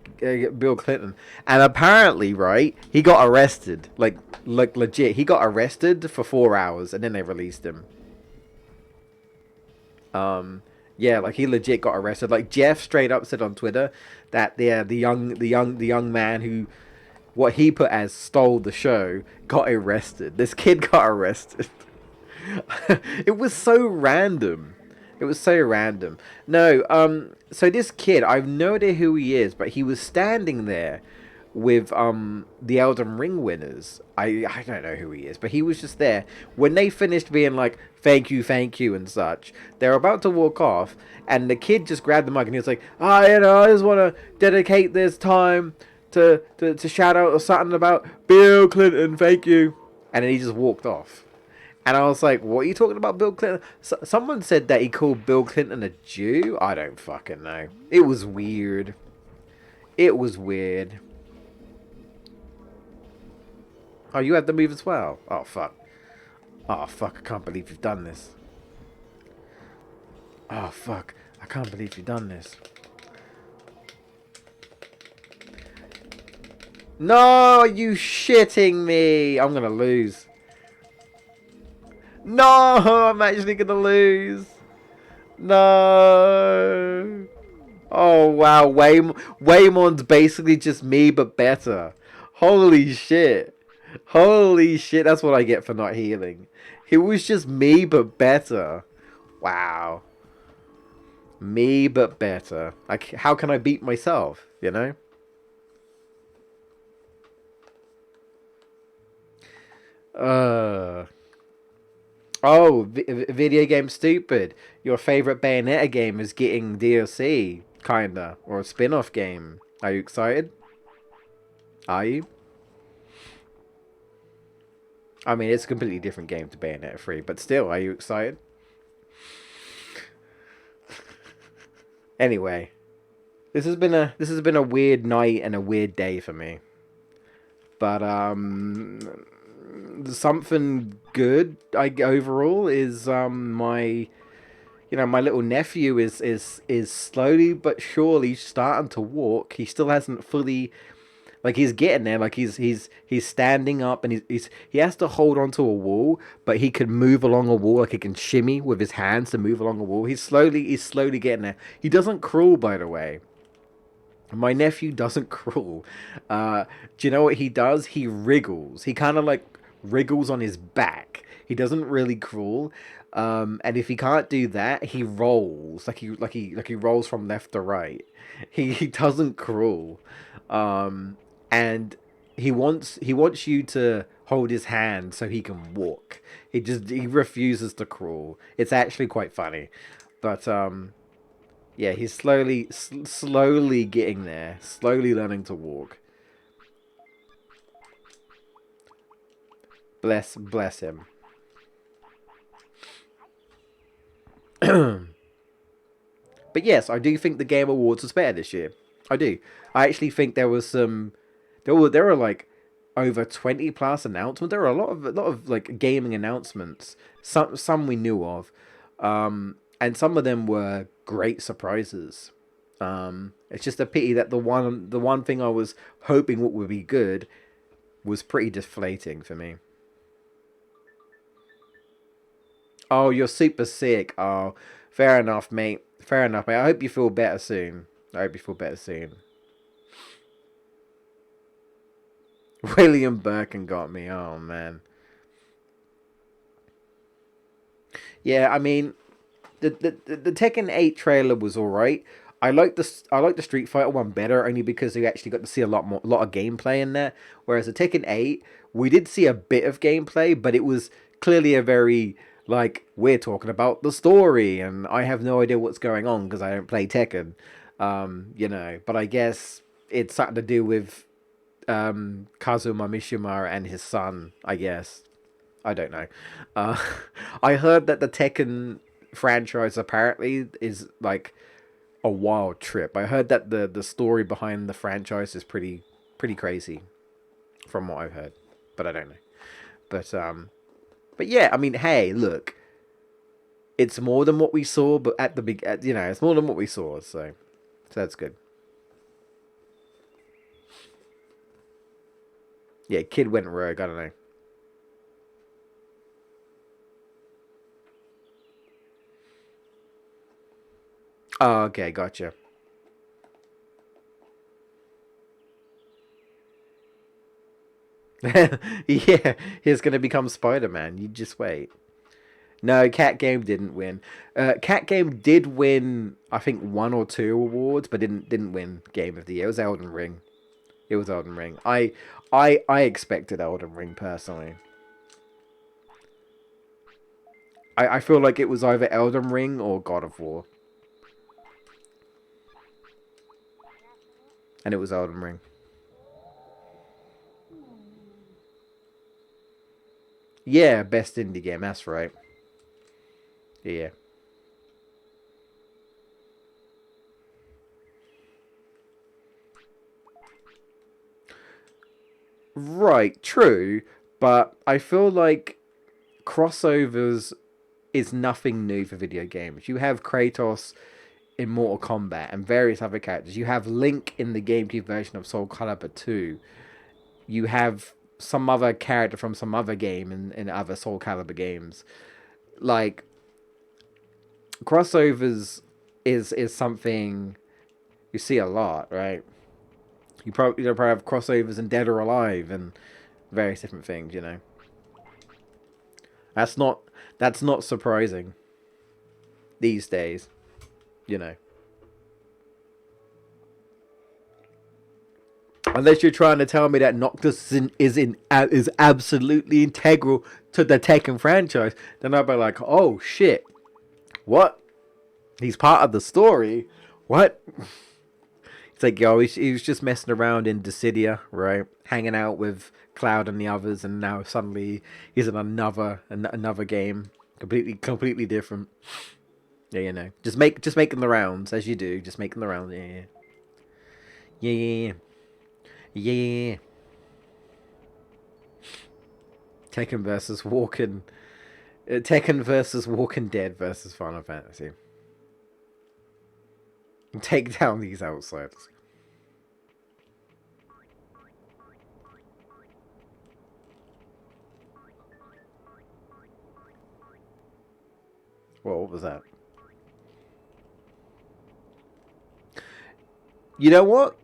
Bill Clinton. And apparently, right, he got arrested, like legit. He got arrested for 4 hours, and then they released him. Yeah, like he legit got arrested. Like Jeff straight up said on Twitter that the young man who what he put as stole the show got arrested. This kid got arrested. It was so random. It was so random. No, so this kid, I've no idea who he is, but he was standing there with the Elden Ring winners. I don't know who he is, but he was just there. When they finished being like, thank you, and such, they're about to walk off, and the kid just grabbed the mic and he was like, I just want to dedicate this time to shout out or something about Bill Clinton, thank you. And then he just walked off. And I was like, what are you talking about, Bill Clinton? Someone said that he called Bill Clinton a Jew? I don't fucking know. It was weird. It was weird. Oh, you had the move as well? Oh, fuck. Oh, fuck. I can't believe you've done this. Oh, fuck. I can't believe you've done this. No, are you shitting me? I'm gonna lose. No, I'm actually gonna lose. No. Oh wow, Waymon's basically just me but better. Holy shit. Holy shit, that's what I get for not healing. It was just me but better. Wow. Me but better. Like, how can I beat myself, you know? Uh Oh, video game stupid. Your favorite Bayonetta game is getting DLC, kinda, or a spin-off game. Are you excited? Are you? I mean, it's a completely different game to Bayonetta 3, but still, are you excited? Anyway, this has been a weird night and a weird day for me. But something good I overall is my my little nephew is slowly but surely starting to walk. He still hasn't fully, like, he's getting there. Like, he's standing up, and he has to hold onto a wall, but he can move along a wall. Like, he can shimmy with his hands to move along a wall. He's slowly getting there. He doesn't crawl, by the way. My nephew doesn't crawl. Do you know what he does? He wriggles. He kind of like wriggles on his back. He doesn't really crawl. And if he can't do that, he rolls. Like he rolls from left to right. He doesn't crawl. And he wants you to hold his hand so he can walk. He refuses to crawl. It's actually quite funny. But yeah, he's slowly getting there, slowly learning to walk. Bless him. But yes, I do think the Game Awards was better this year. I do. I actually think there was some. There were like over 20 plus announcements. There were a lot of like gaming announcements. Some we knew of, and some of them were great surprises. It's just a pity that the one thing I was hoping what would be good was pretty deflating for me. Oh, you're super sick. Oh, fair enough, mate. Fair enough, mate. I hope you feel better soon. I hope you feel better soon. William Birkin got me. Oh man. Yeah, I mean, the Tekken 8 trailer was all right. I like the Street Fighter one better only because we actually got to see a lot of gameplay in there. Whereas the Tekken 8, we did see a bit of gameplay, but it was clearly a very, like, we're talking about the story, and I have no idea what's going on because I don't play Tekken. But I guess it's something to do with Kazuma Mishima and his son, I guess. I don't know. Uh, I heard that the Tekken franchise apparently is like a wild trip. I heard that the story behind the franchise is pretty crazy from what I've heard, but I don't know. But yeah, I mean, hey, look, it's more than what we saw, but at the big, it's more than what we saw, so that's good. Yeah, kid went rogue. I don't know. Oh, okay, gotcha. Yeah, he's gonna become Spider-Man. You just wait. No, Cat Game didn't win. Cat Game did win, I think, one or two awards, but didn't win Game of the Year. It was Elden Ring. It was Elden Ring. I expected Elden Ring personally. I feel like it was either Elden Ring or God of War, and it was Elden Ring. Yeah, best indie game. That's right. Yeah. Right. True, but I feel like crossovers is nothing new for video games. You have Kratos in Mortal Kombat and various other characters. You have Link in the GameCube version of Soul Calibur 2. You have some other character from some other game in other Soul Calibur games. Like crossovers is something you see a lot, right? You probably have crossovers in Dead or Alive and various different things. That's not that's not surprising these days. You know, unless you're trying to tell me that Noctis is absolutely integral to the Tekken franchise, then I'll be like, oh shit, what? He's part of the story. What? It's like, yo, he was just messing around in Dissidia, right? Hanging out with Cloud and the others, and now suddenly he's in another game, completely different. Yeah, just making the rounds as you do, just making the rounds. Yeah, yeah, yeah, yeah. Tekken versus Walking, Tekken versus Walking Dead versus Final Fantasy. Take down these outsiders. Well, what was that? You know what?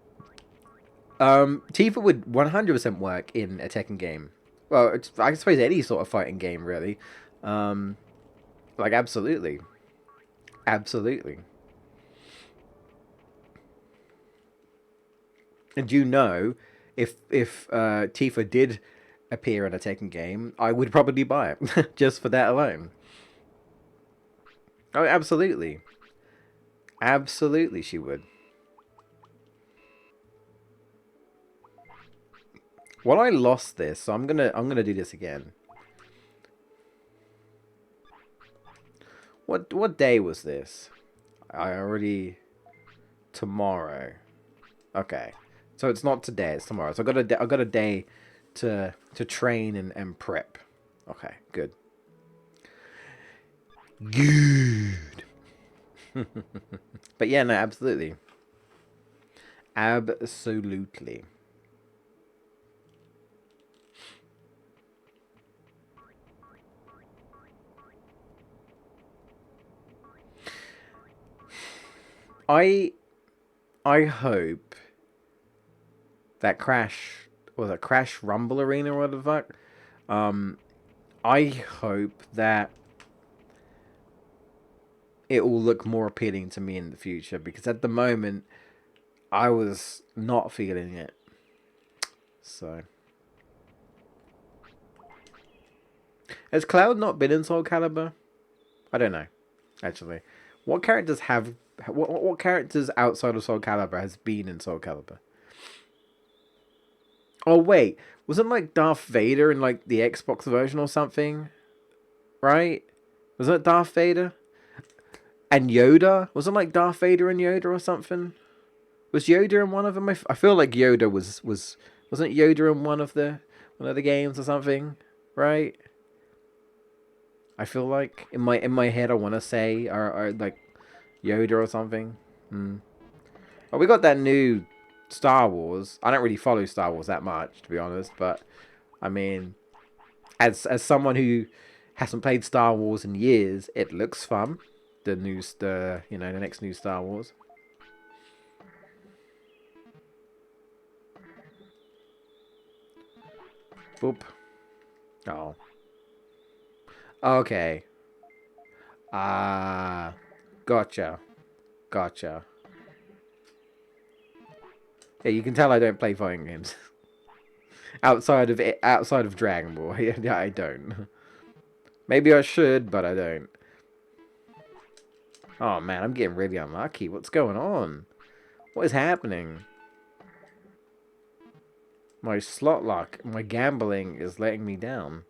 Tifa would 100% work in a Tekken game. Well, I suppose any sort of fighting game, really. Um, like, absolutely. Absolutely. And if Tifa did appear in a Tekken game, I would probably buy it just for that alone. Oh, absolutely. Absolutely, she would. Well, I lost this, so I'm gonna do this again. What day was this? I already tomorrow. Okay, so it's not today. It's tomorrow. So I got a day to train and prep. Okay, good. Good. But yeah, no, absolutely, absolutely. I I hope that Crash Rumble Arena or what the fuck. Um, I hope that it will look more appealing to me in the future because at the moment I was not feeling it. So has Cloud not been in Soul Calibur? I don't know. Actually, what characters have what characters outside of Soul Calibur has been in Soul Calibur? Oh wait, wasn't like Darth Vader in like the Xbox version or something? Right? Wasn't it Darth Vader and Yoda? Wasn't like Darth Vader and Yoda or something? Was Yoda in one of them? I feel like Yoda was wasn't Yoda in one of the games or something, right? I feel like in my head I want to say or like Yoda or something. Hmm. Oh, we got that new Star Wars. I don't really follow Star Wars that much, to be honest, but I mean, as someone who hasn't played Star Wars in years, it looks fun. The next new Star Wars. Boop. Oh. Okay. Ah. Gotcha. Gotcha. Yeah, you can tell I don't play fighting games. outside of Dragon Ball. Yeah, I don't. Maybe I should, but I don't. Oh man, I'm getting really unlucky. What's going on? What is happening? My slot luck, my gambling is letting me down.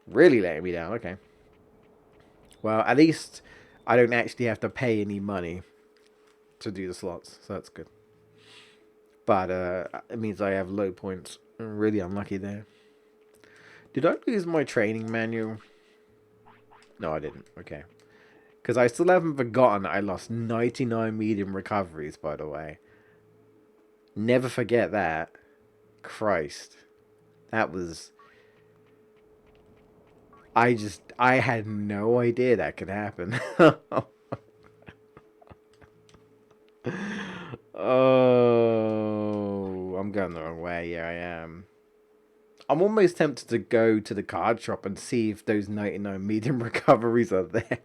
Really letting me down, okay. Well, at least I don't actually have to pay any money to do the slots, so that's good. But it means I have low points. I'm really unlucky there. Did I lose my training manual? No, I didn't. Okay. Because I still haven't forgotten I lost 99 medium recoveries, by the way. Never forget that. Christ. That was... I had no idea that could happen. Oh, I'm going the wrong way. Yeah, I am. I'm almost tempted to go to the card shop and see if those 99 medium recoveries are there.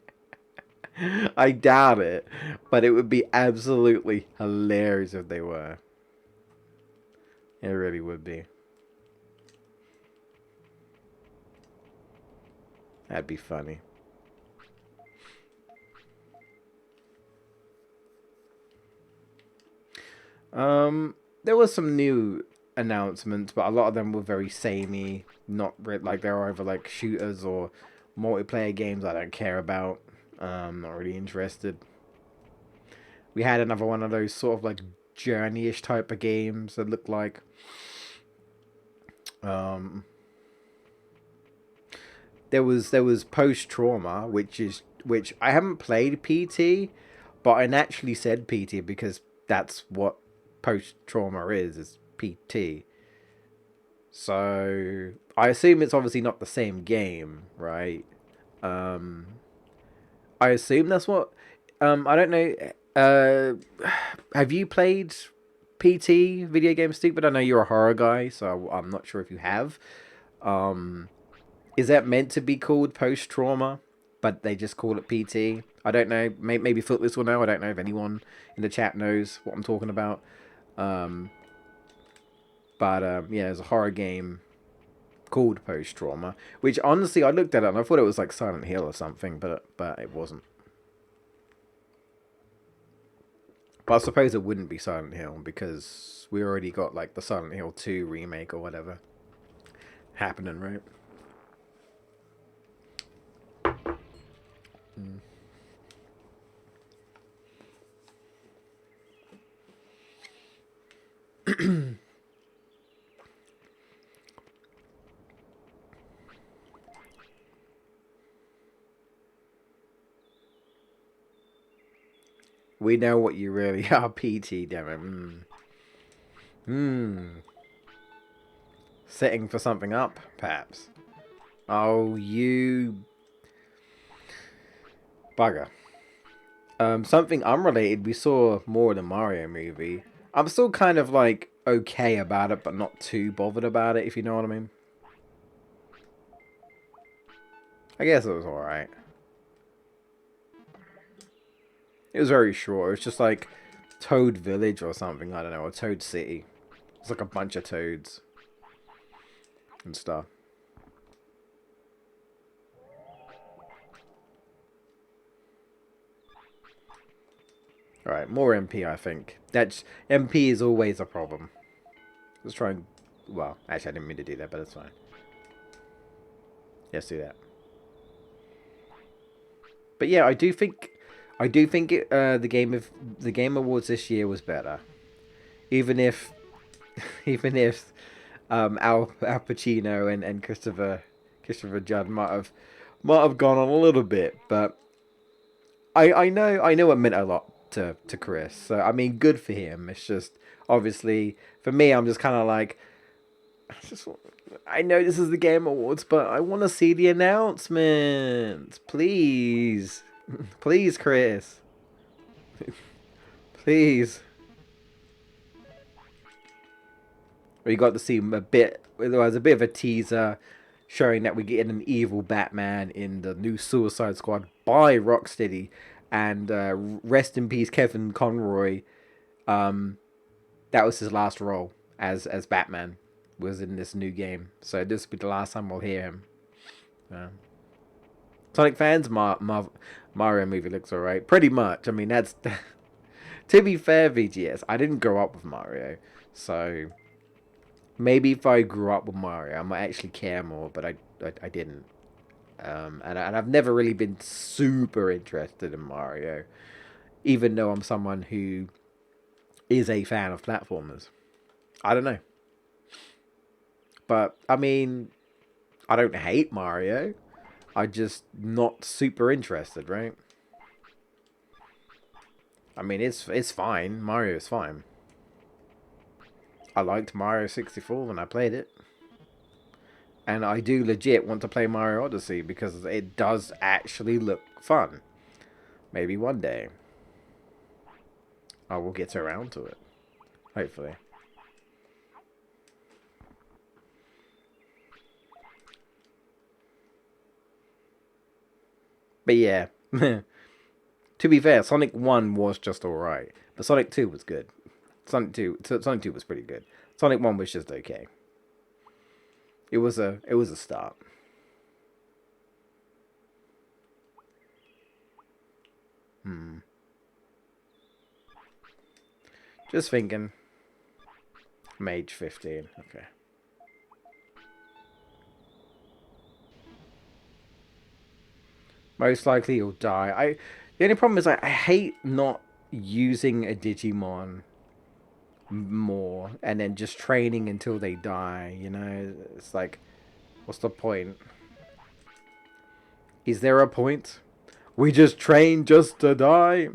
I doubt it, but it would be absolutely hilarious if they were. It really would be. That'd be funny. There was some new announcements, but a lot of them were very samey. Not like they're either like shooters or multiplayer games I don't care about. Not really interested. We had another one of those sort of like journey-ish type of games that looked like um there was post trauma, which I haven't played PT, but I naturally said PT because that's what post trauma is PT. So I assume it's obviously not the same game, right? Um, I assume that's what. I don't know. Have you played PT video game stupid? I know you're a horror guy, so I'm not sure if you have. Um, is that meant to be called post trauma, but they just call it PT? I don't know. Maybe Footless will know. I don't know if anyone in the chat knows what I'm talking about. Um, but yeah, it's a horror game called Post Trauma, which honestly I looked at it and I thought it was like Silent Hill or something, but it wasn't. But I suppose it wouldn't be Silent Hill because we already got like the Silent Hill 2 remake or whatever happening, right? We know what you really are, PT, damn it. Setting for something up, perhaps. Oh, you bugger. Something unrelated. We saw more of the Mario movie. I'm still kind of like okay about it, but not too bothered about it. If you know what I mean. I guess it was all right. It was very short. It was just like Toad Village or something. I don't know, or Toad City. It's like a bunch of toads and stuff. All right, more MP. I think that's MP is always a problem. Let's try and. Well, actually, I didn't mean to do that, but it's fine. Let's do that. But yeah, I do think the Game Awards this year was better, even if, even if, Al Pacino and Christopher Judd might have gone on a little bit, but I know it meant a lot to Chris. So I mean, good for him. It's just obviously for me, I'm just kind of like, I just I know this is the Game Awards, but I want to see the announcements, please, please, Chris, please. We got to see him a bit. There was a bit of a teaser showing that we're getting an evil Batman in the new Suicide Squad by Rocksteady, and rest in peace, Kevin Conroy. Um, that was his last role as Batman. Was in this new game, so this will be the last time we'll hear him. Yeah. Sonic fans, Mario movie looks alright. Pretty much. I mean, that's to be fair, VGS. I didn't grow up with Mario, so maybe if I grew up with Mario, I might actually care more. But I didn't. And I've never really been super interested in Mario, even though I'm someone who is a fan of platformers. I don't know, but I mean, I don't hate Mario. I just not super interested, right? I mean, it's fine. Mario is fine. I liked Mario 64 when I played it. And I do legit want to play Mario Odyssey because it does actually look fun. Maybe one day I will get around to it. Hopefully. But yeah. To be fair, Sonic 1 was just alright. But Sonic 2 was good. Sonic 2 was pretty good. Sonic 1 was just okay. It was a start. Hmm. Just thinking. Mage 15. Okay. Most likely he'll die. The only problem is I hate not using a Digimon more and then just training until they die, you know? It's like, what's the point? Is there a point? We just train just to die?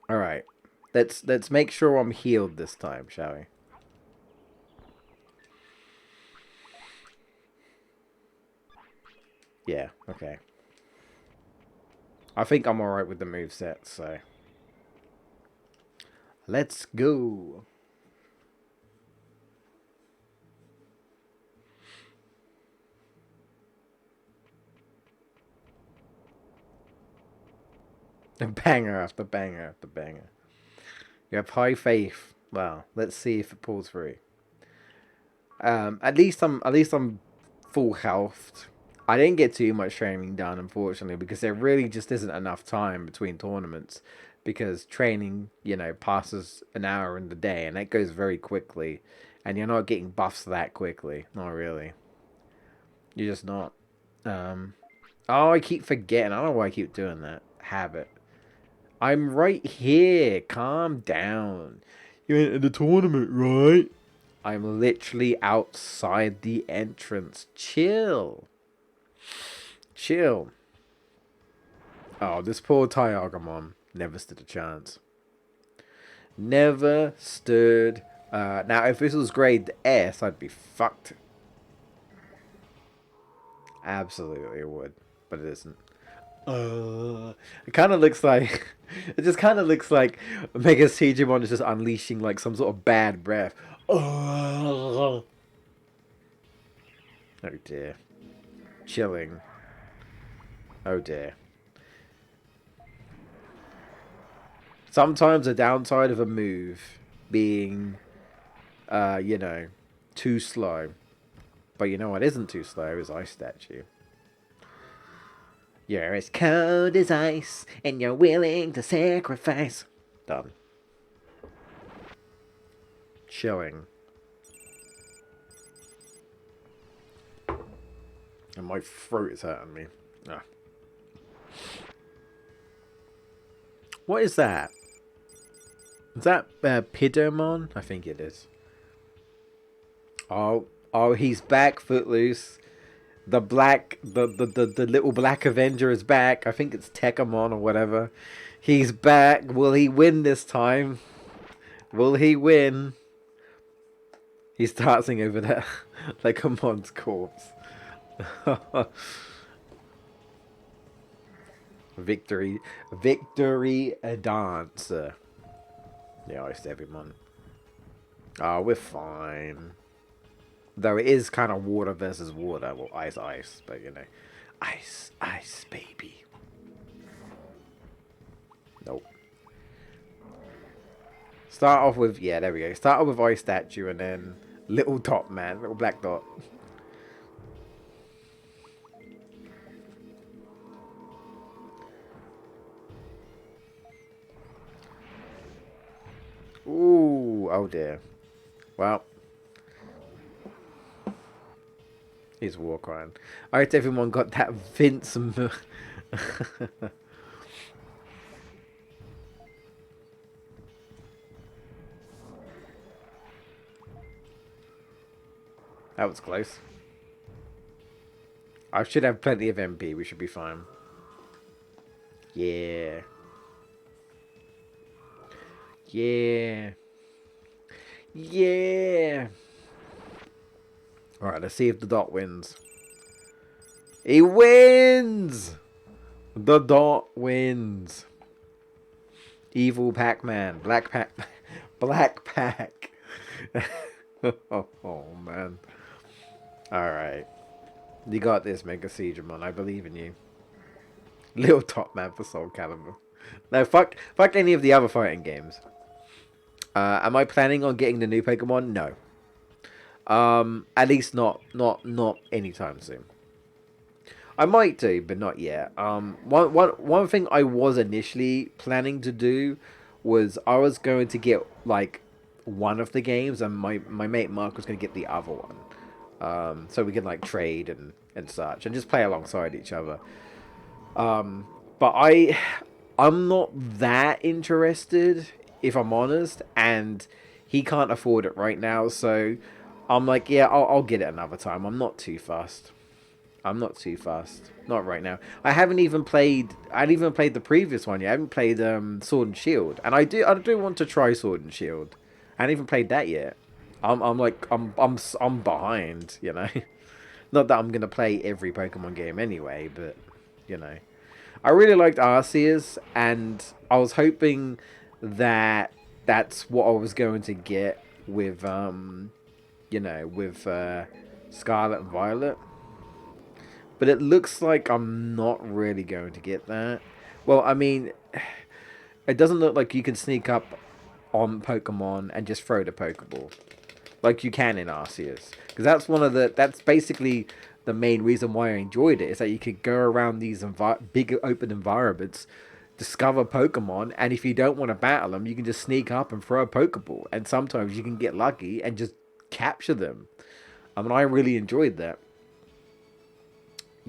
Alright. Let's make sure I'm healed this time, shall we? Yeah, okay. I think I'm alright with the move set, so let's go. Banger after banger after banger. You have high faith. Well, let's see if it pulls through. At least I'm full health. I didn't get too much training done, unfortunately, because there really just isn't enough time between tournaments. Because training, passes an hour in the day, and that goes very quickly, and you're not getting buffs that quickly. Not really. You're just not. Um, oh, I keep forgetting. I don't know why I keep doing that. Habit. I'm right here. Calm down. You entered the tournament, right? I'm literally outside the entrance. Chill. Chill. Oh, this poor Tyargamon never stood a chance. Never stood. Now, if this was grade S, I'd be fucked. Absolutely, it would. But it isn't. It kind of looks like. It just kind of looks like Mega Digimon is just unleashing like some sort of bad breath. Oh dear. Chilling. Oh dear. Sometimes the downside of a move being, uh, you know, too slow. But you know what isn't too slow is Ice Statue. You're as cold as ice, and you're willing to sacrifice. Done. Chilling. And my throat is hurting me. Ah. What is that? Is that Pidomon? I think it is. Oh, he's back, Footloose. The little black Avenger is back. I think it's Tekamon or whatever. He's back. Will he win this time? Will he win? He's dancing over there like a Mon's corpse. Victory, victory, a dance. Yeah, Ice Digimon. Oh, we're fine. Though it is kind of water versus water. Well, ice, ice. But, you know. Ice, ice, baby. Nope. Start off with... Yeah, there we go. Start off with Ice Statue and then... Little dot, man. Little black dot. Ooh. Oh, dear. Well... He's war crying. I hope everyone got that Vince... That was close. I should have plenty of MP. We should be fine. Yeah. Yeah. Yeah. Alright, let's see if the dot wins. He wins! The dot wins. Evil Pac-Man. Black Pac... Black Pac. Oh, man. Alright. You got this, Mega Seedramon. I believe in you. Little Top Man for Soul Calibur. No, fuck any of the other fighting games. Am I planning on getting the new Pokemon? No. At least not anytime soon. I might do, but not yet. One thing I was initially planning to do was I was going to get like one of the games, and my mate Mark was going to get the other one. So we can like trade and such, and just play alongside each other. But I'm not that interested, if I'm honest, and he can't afford it right now, so I'm like, yeah, I'll get it another time. I'm not too fussed. Not right now. I haven't even played the previous one yet. I haven't played Sword and Shield. And I do want to try Sword and Shield. I haven't even played that yet. I'm behind, you know. Not that I'm gonna play every Pokemon game anyway, but you know. I really liked Arceus, and I was hoping that that's what I was going to get with you know, with Scarlet and Violet. But it looks like I'm not really going to get that. Well, I mean, it doesn't look like you can sneak up on Pokemon and just throw the Pokeball like you can in Arceus. Because that's basically the main reason why I enjoyed it, is that you could go around these big open environments, discover Pokemon, and if you don't want to battle them, you can just sneak up and throw a Pokeball. And sometimes you can get lucky and just capture them. I mean, I really enjoyed that.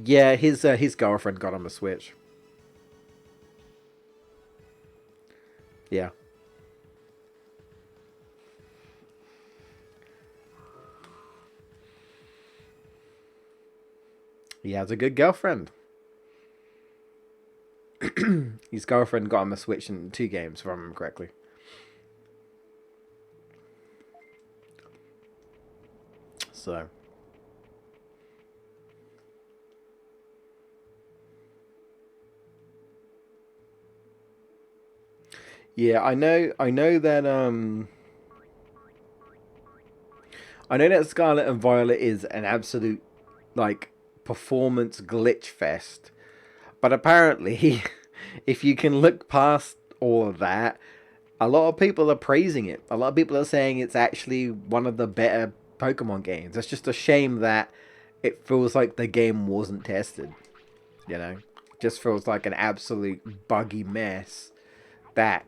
Yeah, his girlfriend got him a Switch. Yeah. He has a good girlfriend. His girlfriend got him a Switch in 2 games, if I remember correctly. So. Yeah, I know that Scarlet and Violet is an absolute like performance glitch fest. But apparently, if you can look past all of that, a lot of people are praising it. A lot of people are saying it's actually one of the better Pokemon games. It's just a shame that it feels like the game wasn't tested. You know, just feels like an absolute buggy mess. That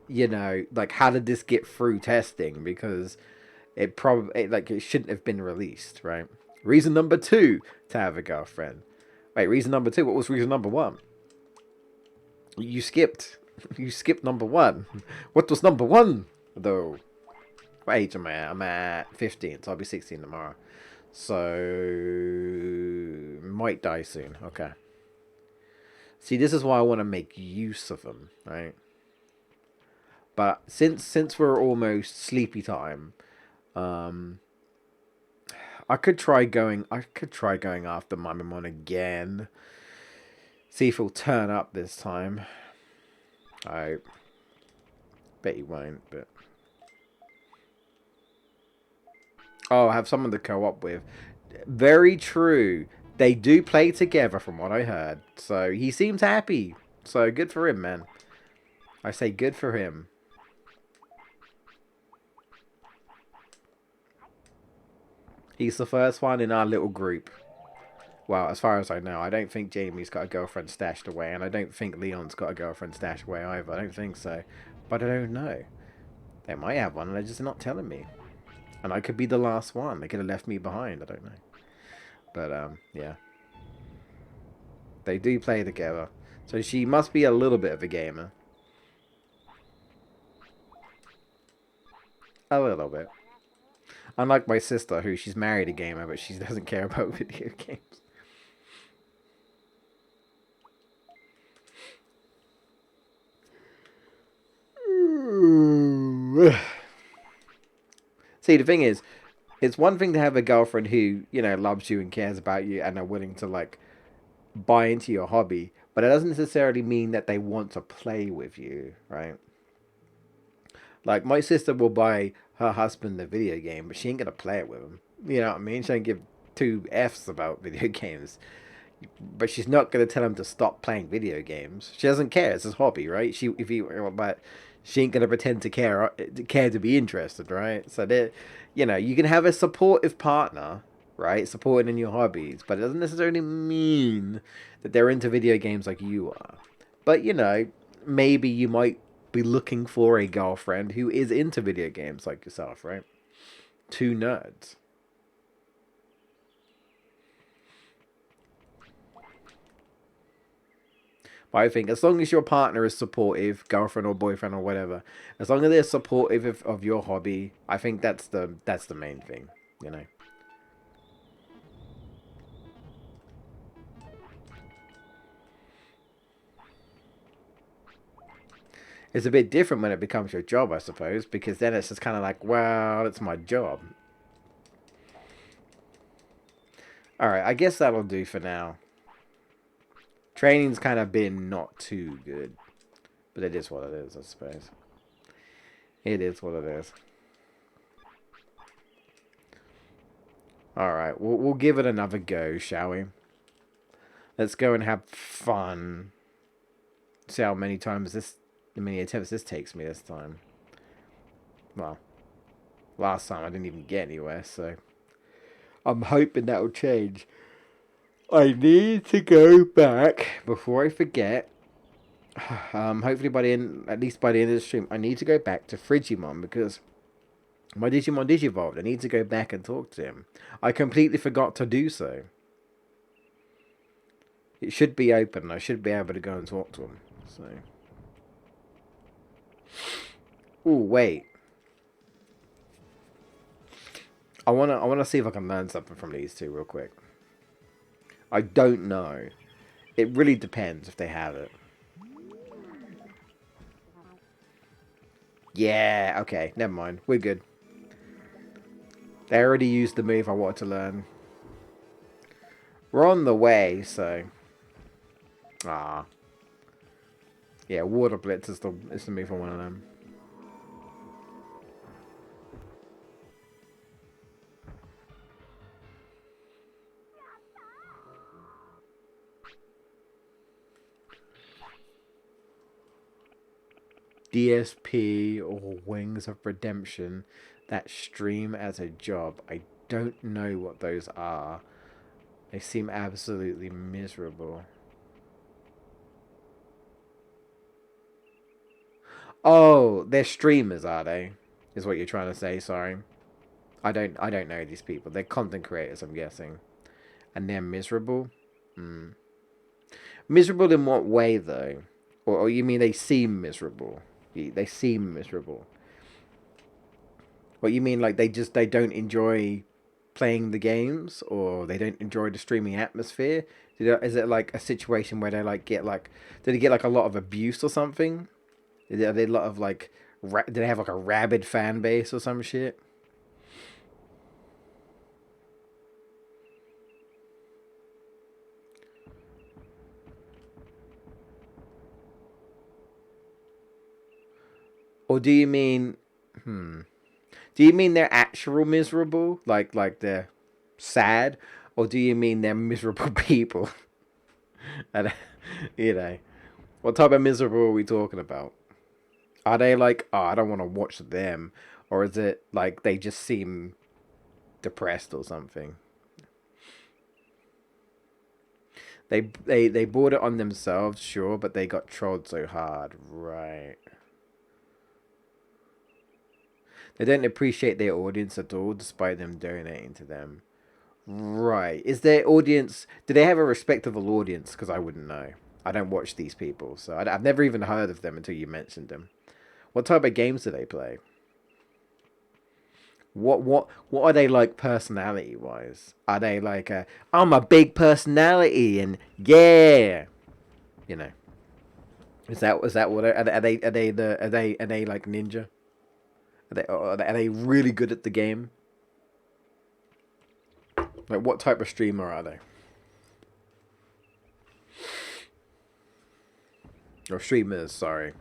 you know, like, how did this get through testing? Because it probably, like, it shouldn't have been released, right? Reason number 2 to have a girlfriend. Wait, reason number 2. What was reason number 1? You skipped. You skipped number 1. What was number 1 though? What age am I at? I'm at 15, so I'll be 16 tomorrow. So might die soon. Okay. See, this is why I want to make use of them, right? But since we're almost sleepy time, um, I could try going. After Mimimon again. See if he'll turn up this time. Alright. Bet you won't, but... Oh, have someone to co-op with. Very true. They do play together from what I heard. So he seems happy. So good for him, man. I say good for him. He's the first one in our little group. Well, as far as I know, I don't think Jamie's got a girlfriend stashed away, and I don't think Leon's got a girlfriend stashed away either. I don't think so. But I don't know. They might have one, and they're just not telling me. And I could be the last one. They could have left me behind. I don't know. But, yeah. They do play together. So she must be a little bit of a gamer. A little bit. Unlike my sister, who she's married a gamer, but she doesn't care about video games. See, the thing is, it's one thing to have a girlfriend who, you know, loves you and cares about you and are willing to, like, buy into your hobby, but it doesn't necessarily mean that they want to play with you, right? Like, my sister will buy her husband a video game, but she ain't gonna play it with him. You know what I mean? She ain't give two F's about video games. But she's not gonna tell him to stop playing video games. She doesn't care. It's his hobby, right? But she ain't gonna pretend to care to be interested, right? So that, you know, you can have a supportive partner, right, supporting in your hobbies, but it doesn't necessarily mean that they're into video games like you are. But you know, maybe you might be looking for a girlfriend who is into video games like yourself, right? Two nerds. But I think as long as your partner is supportive, girlfriend or boyfriend or whatever, as long as they're supportive of your hobby, I think that's the main thing, you know. It's a bit different when it becomes your job, I suppose, because then it's just kind of like, well, it's my job. All right, I guess that'll do for now. Training's kind of been not too good, but it is what it is, I suppose. It is what it is. All right, we'll give it another go, shall we? Let's go and have fun. See how many attempts this takes me this time. Well, last time I didn't even get anywhere, so I'm hoping that'll change. I need to go back before I forget. Hopefully at least by the end of the stream, I need to go back to Frigimon because my Digimon Digivolved. I need to go back and talk to him. I completely forgot to do so. It should be open. I should be able to go and talk to him. So. Oh wait. I wanna see if I can learn something from these two real quick. I don't know. It really depends if they have it. Yeah, okay, never mind. We're good. They already used the move I wanted to learn. We're on the way, so... Ah. Yeah, Water Blitz is the move I want to learn. DSP or Wings of Redemption that stream as a job. I don't know what those are. They seem absolutely miserable. Oh, they're streamers, are they? Is what you're trying to say, sorry. I don't know these people. They're content creators, I'm guessing. And they're miserable? Hmm. Miserable in what way though? Or you mean they seem miserable? They seem miserable. What you mean like they don't enjoy playing the games or they don't enjoy the streaming atmosphere? Is it like a situation where they like get like did they get like a lot of abuse or something? Are they a lot of like do they have like a rabid fan base or some shit? Or do you mean, hmm, do you mean they're actual miserable, like they're sad, or do you mean they're miserable people? And you know, what type of miserable are we talking about? Are they like, oh, I don't want to watch them, or is it like they just seem depressed or something? They bought it on themselves, sure, but they got trolled so hard, right? They don't appreciate their audience at all, despite them donating to them. Right. Is their audience? Do they have a respectable audience? Because I wouldn't know. I don't watch these people, so I've never even heard of them until you mentioned them. What type of games do they play? What are they like personality wise? Are they like I'm a big personality and yeah, you know? Is that what are they like ninja? Are they really good at the game? Like what type of streamer are they? Or streamers? Sorry.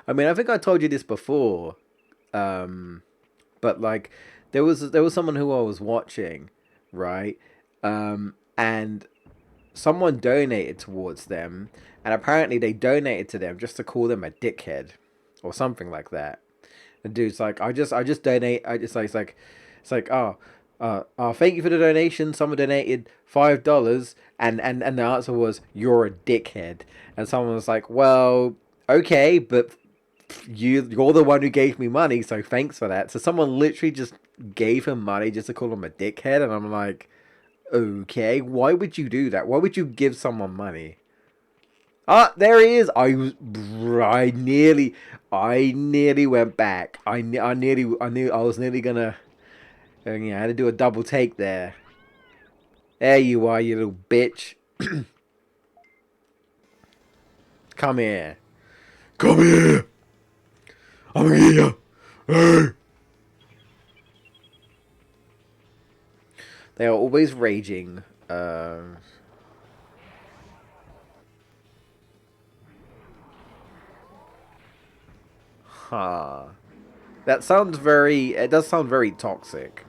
I mean, I think I told you this before, um, but like there was someone who I was watching, right? And someone donated towards them, and apparently they donated to them just to call them a dickhead, or something like that. The dude's like, I just donate. I just like it's like thank you for the donation. Someone donated $5, and the answer was you're a dickhead, and someone was like, well, okay, but you're the one who gave me money, so thanks for that. So someone literally just gave him money just to call him a dickhead, and I'm like, okay, why would you do that? Why would you give someone money? Ah, there he is. I nearly went back. I was nearly gonna, yeah, I had to do a double take there. There you are, you little bitch. Come here. Come here. I'm gonna get you. Hey. They are always raging. Huh. That sounds very. It does sound very toxic,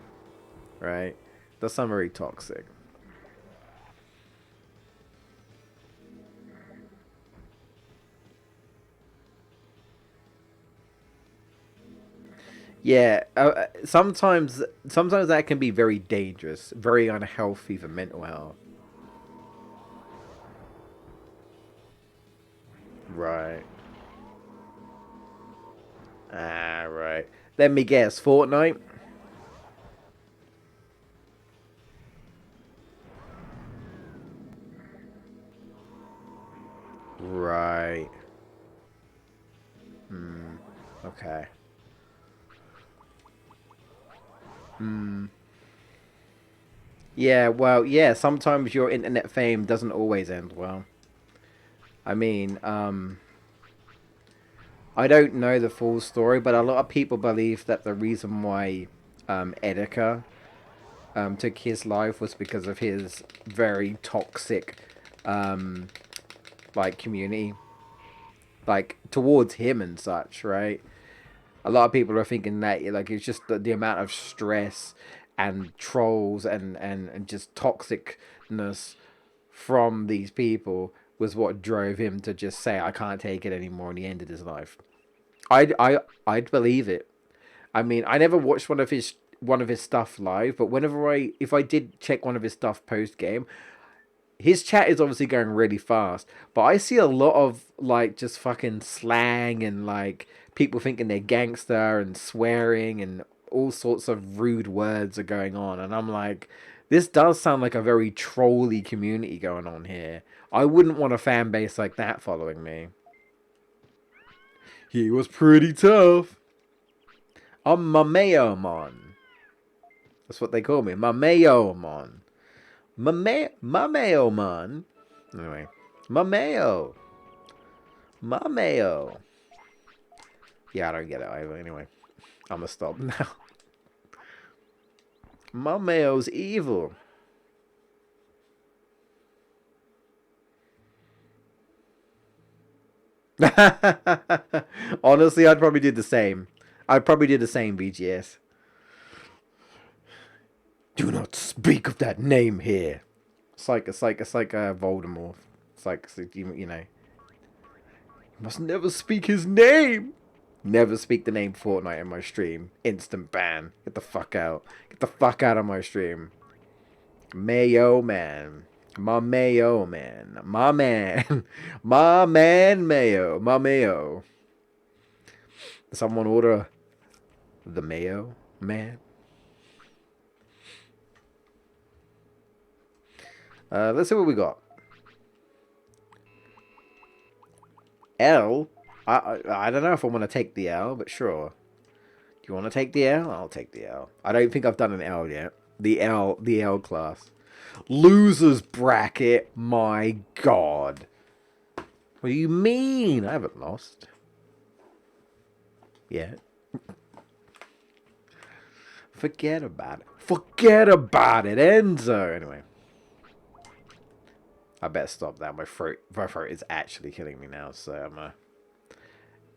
right? It does sound very toxic. Yeah. Sometimes that can be very dangerous, very unhealthy for mental health. Right. Ah, right. Let me guess. Fortnite. Right. Hmm. Okay. Hmm. Yeah. Well. Yeah. Sometimes your internet fame doesn't always end well. I mean, I don't know the full story, but a lot of people believe that the reason why Edeka took his life was because of his very toxic um, like community, like towards him and such, right? A lot of people are thinking that like it's just the amount of stress and trolls and just toxicness from these people was what drove him to just say I can't take it anymore and he ended his life. I'd believe it. I mean, I never watched one of his stuff live, but whenever if I did check one of his stuff post game, his chat is obviously going really fast, but I see a lot of like just fucking slang and like people thinking they're gangster and swearing and all sorts of rude words are going on, and I'm like, this does sound like a very trolly community going on here. I wouldn't want a fan base like that following me. He was pretty tough. I'm my mayo mon. That's what they call me, my mayo mon. My mayo mon. Anyway, my mayo. My mayo. Yeah, I don't get it either. Anyway, I'm gonna stop now. My mayo's evil. Honestly, I'd probably do the same. I'd probably do the same, BGS. Do not speak of that name here. It's like Voldemort. You know, you must never speak his name. Never speak the name Fortnite in my stream. Instant ban. Get the fuck out. Get the fuck out of my stream. Mayo man. My Mayo man. My man. My man Mayo. My Mayo. Someone order the Mayo man? Let's see what we got. L. I don't know if I want to take the L, but sure. Do you want to take the L? I'll take the L. I don't think I've done an L yet. The L class. Losers bracket. My God. What do you mean? I haven't lost yet. Forget about it. Forget about it, Enzo. Anyway. I better stop that. My throat is actually killing me now. So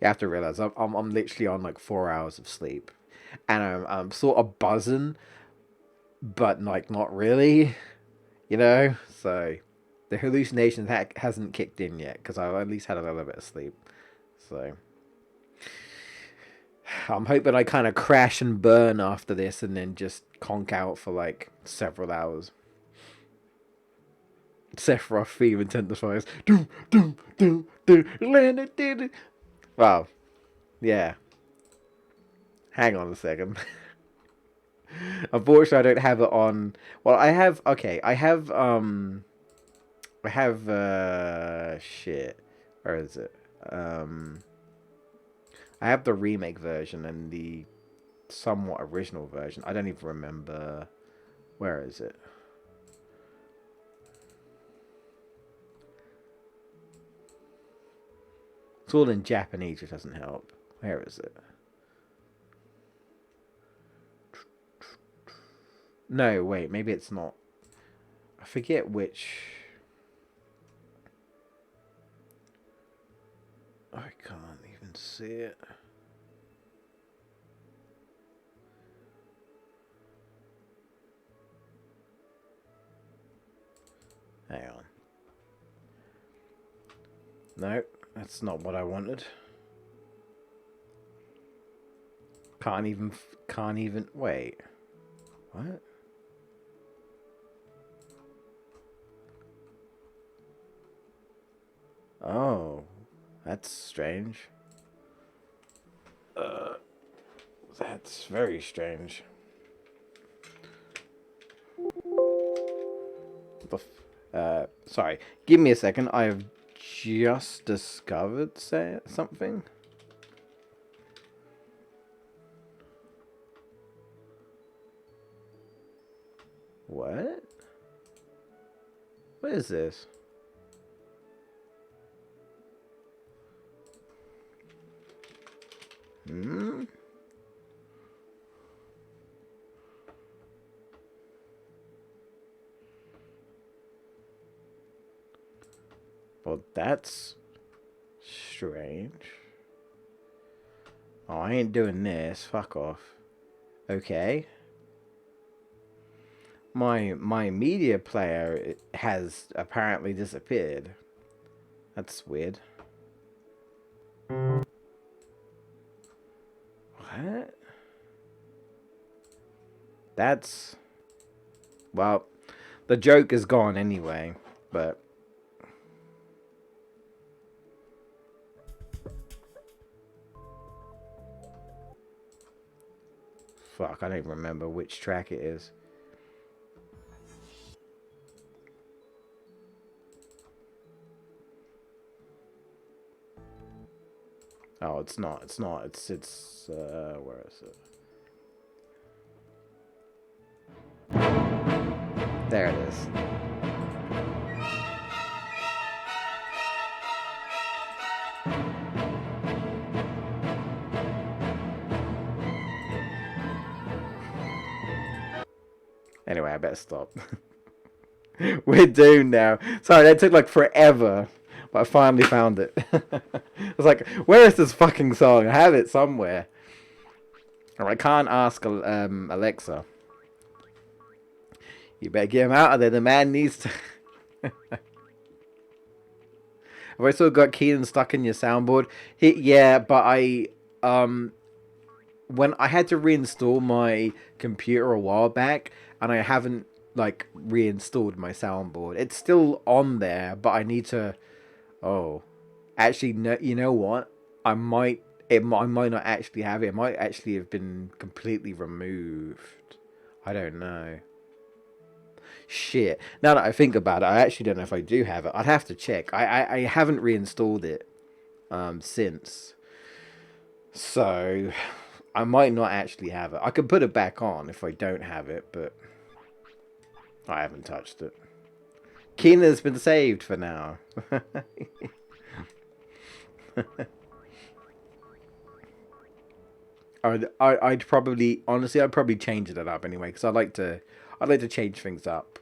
you have to realize I'm literally on like 4 hours of sleep, and I'm sort of buzzing, but like not really, you know. So the hallucination hasn't kicked in yet because I've at least had a little bit of sleep. So I'm hoping I kind of crash and burn after this, and then just conk out for like several hours. Sephiroth theme intensifies. Doom, doom, doom, doom. Wow. Yeah. Hang on a second. Unfortunately, I don't have it on. Well, I have. Okay, I have. I have. Shit. Where is it? I have the remake version and the somewhat original version. I don't even remember. Where is it? It's all in Japanese, which doesn't help. Where is it? No, wait, maybe it's not. I forget which. I can't even see it. Hang on. No, that's not what I wanted. Can't even, wait. What? Oh, that's strange. That's very strange. Sorry. Give me a second. I have just discovered something. What? What is this? Well, that's strange. Oh, I ain't doing this. Fuck off. Okay. My media player has apparently disappeared. That's weird. What? That's... Well, the joke is gone anyway, but... Fuck, I don't even remember which track it is. Oh, it's not. It's where is it? There it is. Anyway, I better stop. We're doomed now. Sorry, that took like forever. But I finally found it. I was like, where is this fucking song? I have it somewhere. Or I can't ask Alexa. You better get him out of there. The man needs to... Have I still got Keenan stuck in your soundboard? Yeah, but um when I had to reinstall my computer a while back, and I haven't like reinstalled my soundboard. It's still on there, but I need to. Oh, actually, no. You know what? I might. I might not actually have it. It might actually have been completely removed. I don't know. Shit. Now that I think about it, I actually don't know if I do have it. I'd have to check. I haven't reinstalled it since. So I might not actually have it. I could put it back on if I don't have it, but I haven't touched it. Keenan's been saved for now. I'd probably, honestly, I'd probably change it up anyway, because I'd like to change things up.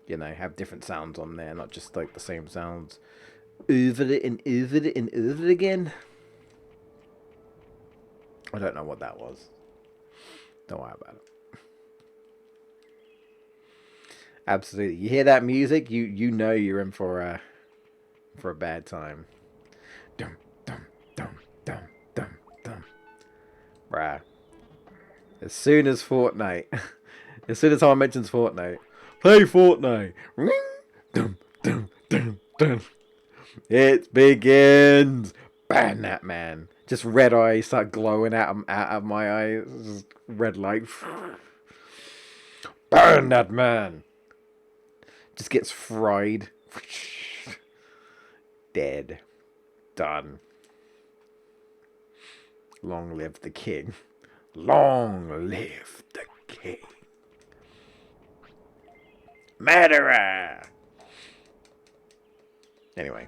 You know, have different sounds on there, not just like the same sounds over it and over it and over it again. I don't know what that was. Don't worry about it. Absolutely, you hear that music, you know you're in for a bad time. Dum dum dum dum dum dum. Bruh. As soon as Fortnite, as soon as someone mentions Fortnite, play Fortnite. Ring, dum dum dum dum. It begins. Ban that man. Just red eyes start glowing out of my eyes. Just red light. Burn that man. Just gets fried. Dead. Done. Long live the king. Long live the king. Murderer! Anyway.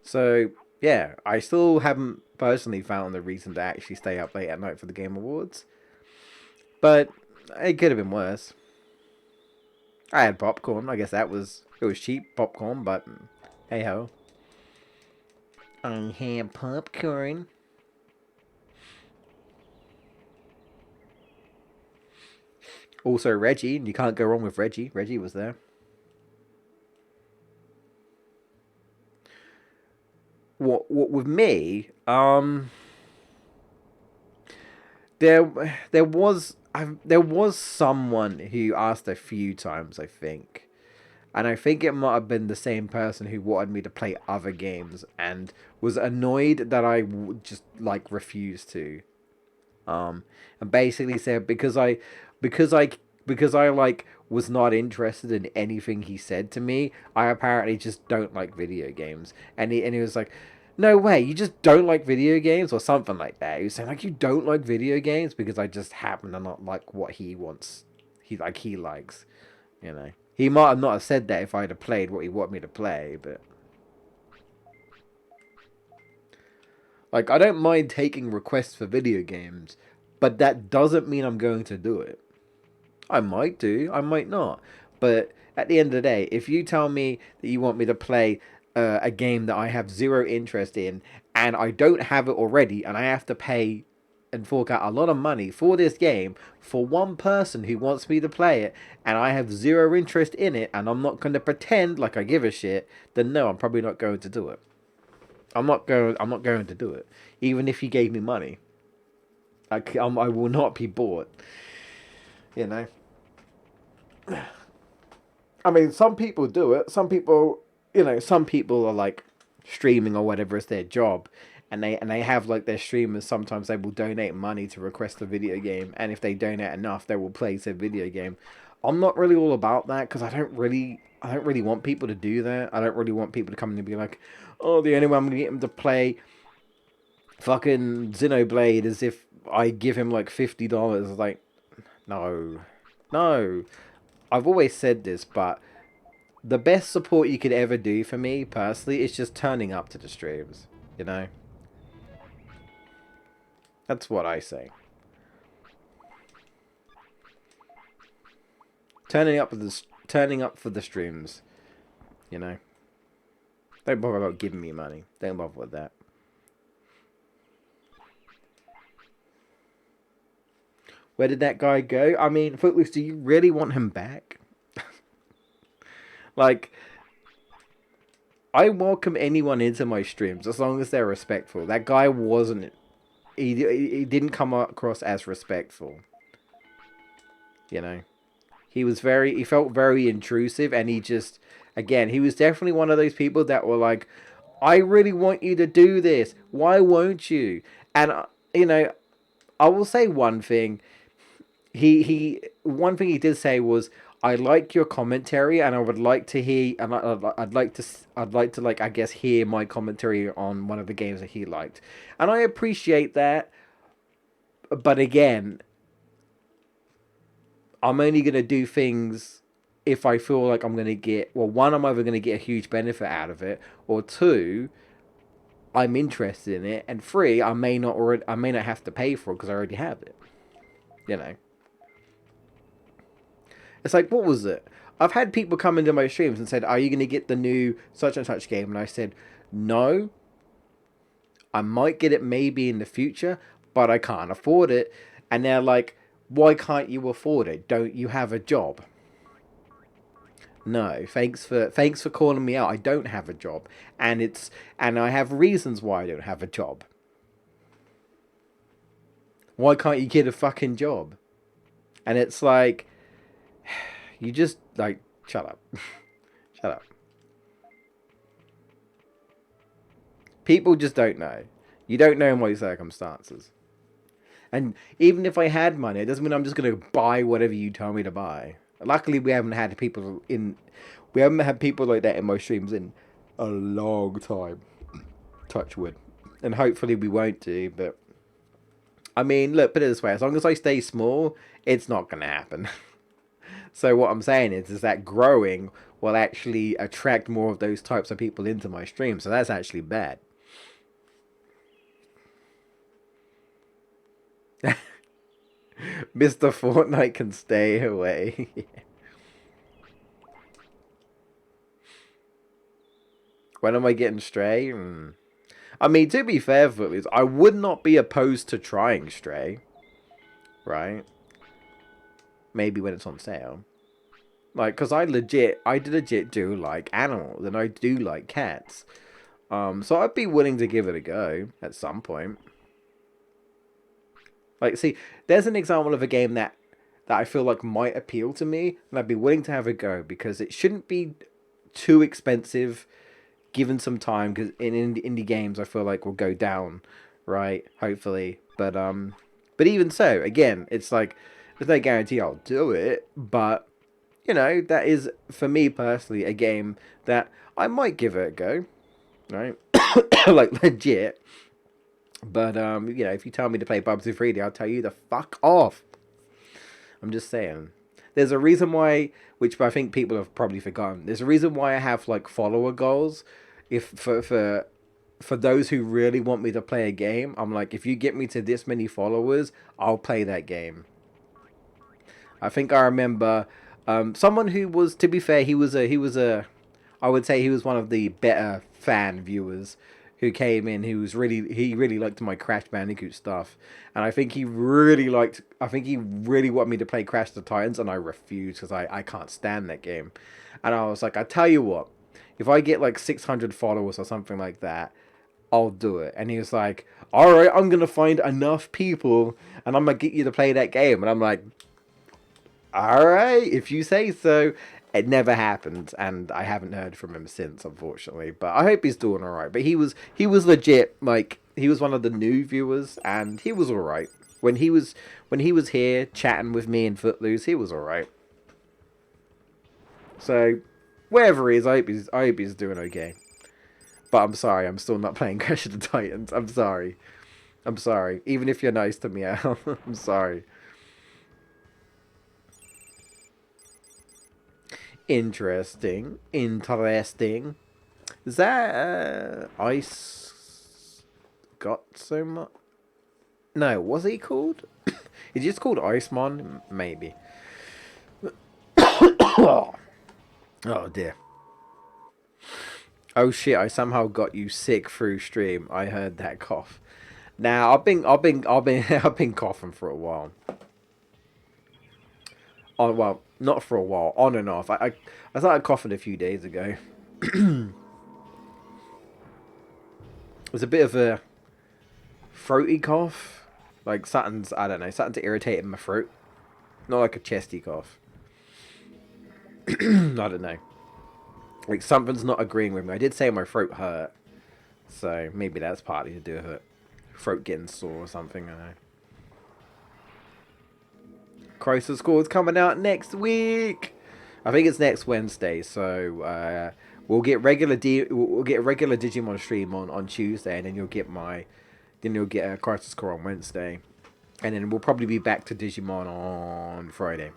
So, yeah, I still haven't personally found the reason to actually stay up late at night for the Game Awards. But it could have been worse. I had popcorn. I guess it was cheap popcorn, but hey ho. I had popcorn. Also Reggie, you can't go wrong with Reggie. Reggie was there. What with me? There was someone who asked a few times, I think. And I think it might have been the same person who wanted me to play other games and was annoyed that I just like refused to. And basically said because I because I like was not interested in anything he said to me, I apparently just don't like video games. And he was like, "No way, you just don't like video games," or something like that. He was saying like, "You don't like video games because I just happen to not like what he wants. He likes, you know." He might have not have said that if I'd have played what he wanted me to play, but like I don't mind taking requests for video games, but that doesn't mean I'm going to do it. I might do, I might not. But at the end of the day, if you tell me that you want me to play a game that I have zero interest in and I don't have it already and I have to pay and fork out a lot of money for this game for one person who wants me to play it and I have zero interest in it and I'm not going to pretend like I give a shit, then no, I'm probably not going to do it. I'm not going to do it. Even if you gave me money. I will not be bought. You know? I mean, some people do it. Some people, some people are like streaming or whatever is their job, and they have like their streamers. Sometimes they will donate money to request a video game, and if they donate enough, they will play said video game. I'm not really all about that because I don't really want people to do that. I don't really want people to come in and be like, oh, the only way I'm gonna get him to play fucking Xenoblade is if I give him like $50. Like, no, no. I've always said this, but the best support you could ever do for me personally is just turning up to the streams. You know, that's what I say. Turning up turning up for the streams, you know. Don't bother about giving me money. Don't bother with that. Where did that guy go? I mean, Footloose, do you really want him back? Like, I welcome anyone into my streams as long as they're respectful. That guy wasn't. He didn't come across as respectful. You know, he was very. He felt very intrusive, and he just. Again, he was definitely one of those people that were like, "I really want you to do this. Why won't you?" And you know, I will say one thing. He one thing he did say was, I like your commentary, and I would like to hear, and I'd like to, like, I guess, hear my commentary on one of the games that he liked, and I appreciate that. But again, I'm only gonna do things if I feel like I'm gonna get, well, one, I'm either gonna get a huge benefit out of it, or two, I'm interested in it, and three, I may not have to pay for it because I already have it. You know. It's like, what was it? I've had people come into my streams and said, "Are you going to get the new such and such game?" And I said, "No. I might get it maybe in the future, but I can't afford it." And they're like, "Why can't you afford it? Don't you have a job?" No, thanks for calling me out. I don't have a job, and I have reasons why I don't have a job. Why can't you get a fucking job? And it's like, you just, like, shut up. Shut up. People just don't know. You don't know my circumstances. And even if I had money, it doesn't mean I'm just going to buy whatever you tell me to buy. Luckily, we haven't had people like that in my streams in a long time. Touch wood. And hopefully we won't do, but I mean, look, put it this way, as long as I stay small, it's not going to happen. So what I'm saying is that growing will actually attract more of those types of people into my stream. So that's actually bad. Mr. Fortnite can stay away. When am I getting Stray? I mean, to be fair, Footloose, I would not be opposed to trying Stray. Right? Maybe when it's on sale. Like, because I legit do like animals, and I do like cats. So I'd be willing to give it a go at some point. Like, see, there's an example of a game that I feel like might appeal to me, and I'd be willing to have a go because it shouldn't be too expensive, given some time. Because in indie games, I feel like will go down, right? Hopefully, but even so, again, it's like there's no guarantee I'll do it, but you know, that is, for me personally, a game that I might give it a go, right? Like, legit. But, you know, if you tell me to play Bubsy 3D, I'll tell you to fuck off. I'm just saying. There's a reason why, which I think people have probably forgotten. There's a reason why I have, like, follower goals. If for those who really want me to play a game, I'm like, if you get me to this many followers, I'll play that game. I think I remember someone who was, to be fair, I would say he was one of the better fan viewers who came in. He really liked my Crash Bandicoot stuff, and I think he really wanted me to play Crash the Titans, and I refused because I can't stand that game. And I was like, I tell you what, if I get like 600 followers or something like that, I'll do it. And he was like, all right, I'm gonna find enough people, and I'm gonna get you to play that game. And I'm like, all right, if you say so. It never happened, and I haven't heard from him since, unfortunately. But I hope he's doing all right. But he was legit. Like, he was one of the new viewers, and he was all right. When he was here chatting with me and Footloose, he was all right. So wherever he is, I hope he's doing okay. But I'm sorry, I'm still not playing Crash of the Titans. I'm sorry. I'm sorry. Even if you're nice to me, Al, I'm sorry. Interesting. Interesting. Is that Ice got so much? No, was he called? Is he just called Icemon? Maybe. Oh dear. Oh shit! I somehow got you sick through stream. I heard that cough. Now I've been coughing for a while. Oh well, not for a while, on and off. I started coughing a few days ago. It was a bit of a throaty cough, like something's I don't know, something to irritate in my throat. Not like a chesty cough. I don't know. Like something's not agreeing with me. I did say my throat hurt, so maybe that's partly to do with it. Throat getting sore or something. I don't know. Crisis Core is coming out next week. I think it's next Wednesday, so we'll get regular Digimon stream on Tuesday, and then you'll get a Crisis Core on Wednesday, and then we'll probably be back to Digimon on Friday.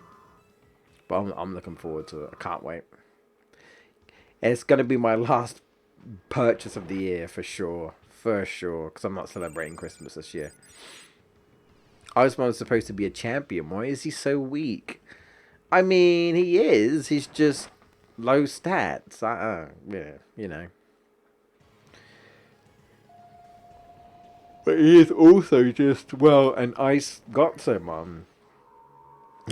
But I'm looking forward to it. I can't wait. It's gonna be my last purchase of the year for sure, because I'm not celebrating Christmas this year. Osmond's supposed to be a champion. Why is he so weak? I mean, he is. He's just low stats. Yeah, you know. But he is also just, well, an ice Gotsomon.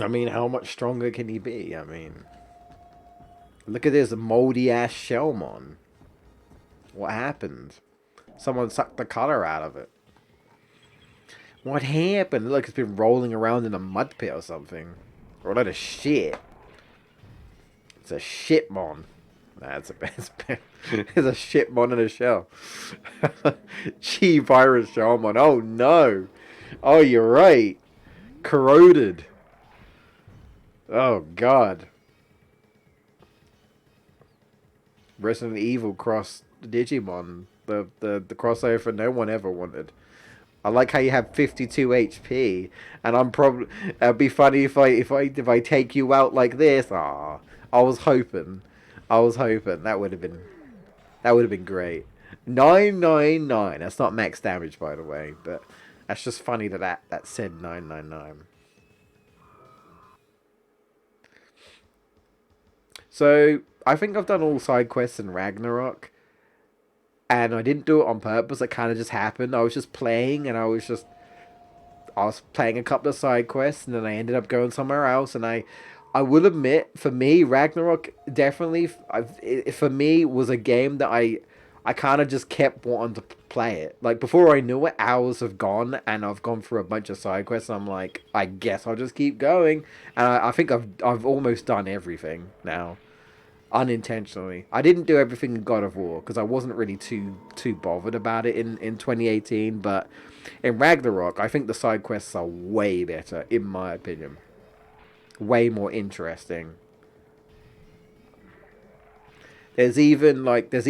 I mean, how much stronger can he be? I mean, look at this moldy ass Shellmon. What happened? Someone sucked the color out of it. What happened? Look, it's been rolling around in a mud pit or something. Or a lot of shit. It's a shitmon. That's a best. It's a shitmon in a shell. Chi virus shellmon. Oh no. Oh, you're right. Corroded. Oh god. Resident Evil cross Digimon. The crossover no one ever wanted. I like how you have 52 HP, and I'm probably. It'd be funny if I take you out like this. Ah, I was hoping, that would have been great. 999. That's not max damage, by the way, but that's just funny that said 999. So I think I've done all side quests in Ragnarok, and I didn't do it on purpose. It kind of just happened. I was just playing, and I was playing a couple of side quests, and then I ended up going somewhere else. And I will admit, for me, Ragnarok definitely, for me, was a game that I kind of just kept wanting to play it. Like before I knew it, hours have gone, and I've gone through a bunch of side quests. And I'm like, I guess I'll just keep going, and I think I've almost done everything now unintentionally. I didn't do everything in God of War because I wasn't really too bothered about it in 2018. But in Ragnarok, I think the side quests are way better, in my opinion. Way more interesting. There's like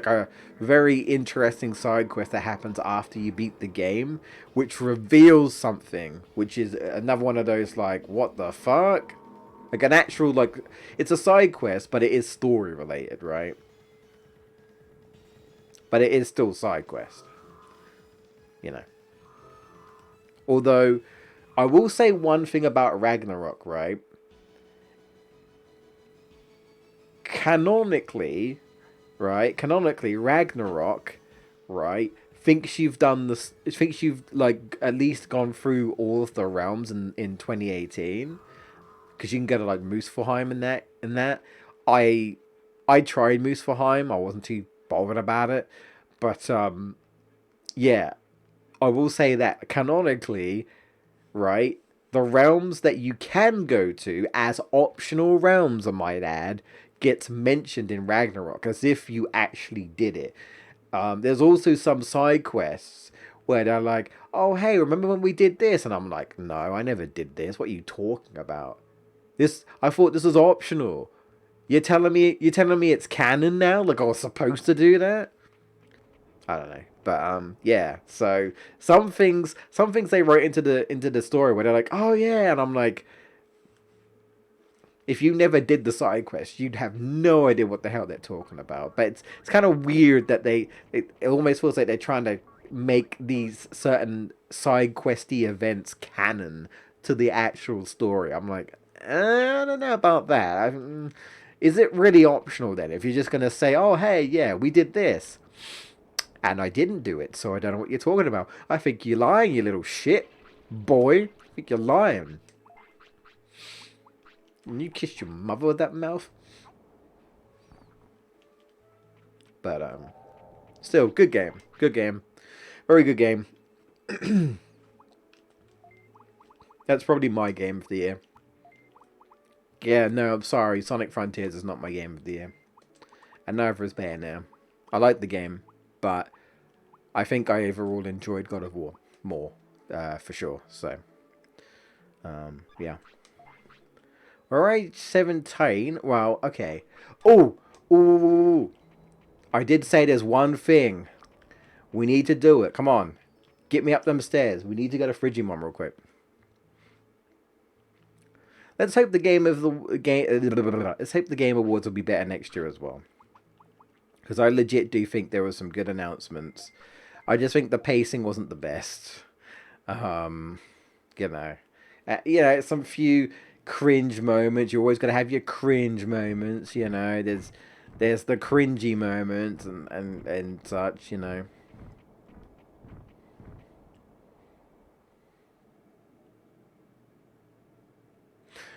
a very interesting side quest that happens after you beat the game, which reveals something, which is another one of those like what the fuck, like an actual like it's a side quest, but it is story related, right? But it is still side quest, you know. Although I will say one thing about Ragnarok, right? Canonically, right? Canonically, Ragnarok, right? Thinks you've like at least gone through all of the realms in 2018 because you can go to like Muspelheim and that. I I tried Muspelheim. I wasn't too bothered about it, but yeah, I will say that canonically, right? The realms that you can go to as optional realms, I might add, gets mentioned in Ragnarok as if you actually did it. There's also some side quests where they're like, "Oh, hey, remember when we did this?" And I'm like, "No, I never did this. What are you talking about? This I thought this was optional. You're telling me it's canon now? Like I was supposed to do that?" I don't know. But yeah. So some things they wrote into the story where they're like, "Oh yeah," and I'm like, if you never did the side quest, you'd have no idea what the hell they're talking about. But it's kind of weird that it almost feels like they're trying to make these certain side questy events canon to the actual story. I'm like, I don't know about that. Is it really optional then? If you're just going to say, oh, hey, yeah, we did this. And I didn't do it, so I don't know what you're talking about. I think you're lying, you little shit. Boy. I think you're lying. When you kissed your mother with that mouth. But, still, good game. Good game. Very good game. That's probably my game of the year. Yeah, no, I'm sorry. Sonic Frontiers is not my game of the year. And neither is Bayonetta. I like the game, but I think I overall enjoyed God of War more, for sure. So, yeah. Alright, 17. Well, okay. Oh! Ooh! I did say there's one thing. We need to do it. Come on. Get me up them stairs. We need to go to Frigimon real quick. Let's hope the game of the game. Let's hope the Game Awards will be better next year as well. Because I legit do think there were some good announcements. I just think the pacing wasn't the best. You know, some few cringe moments. You're always gonna have your cringe moments. You know, there's the cringy moments and such. You know.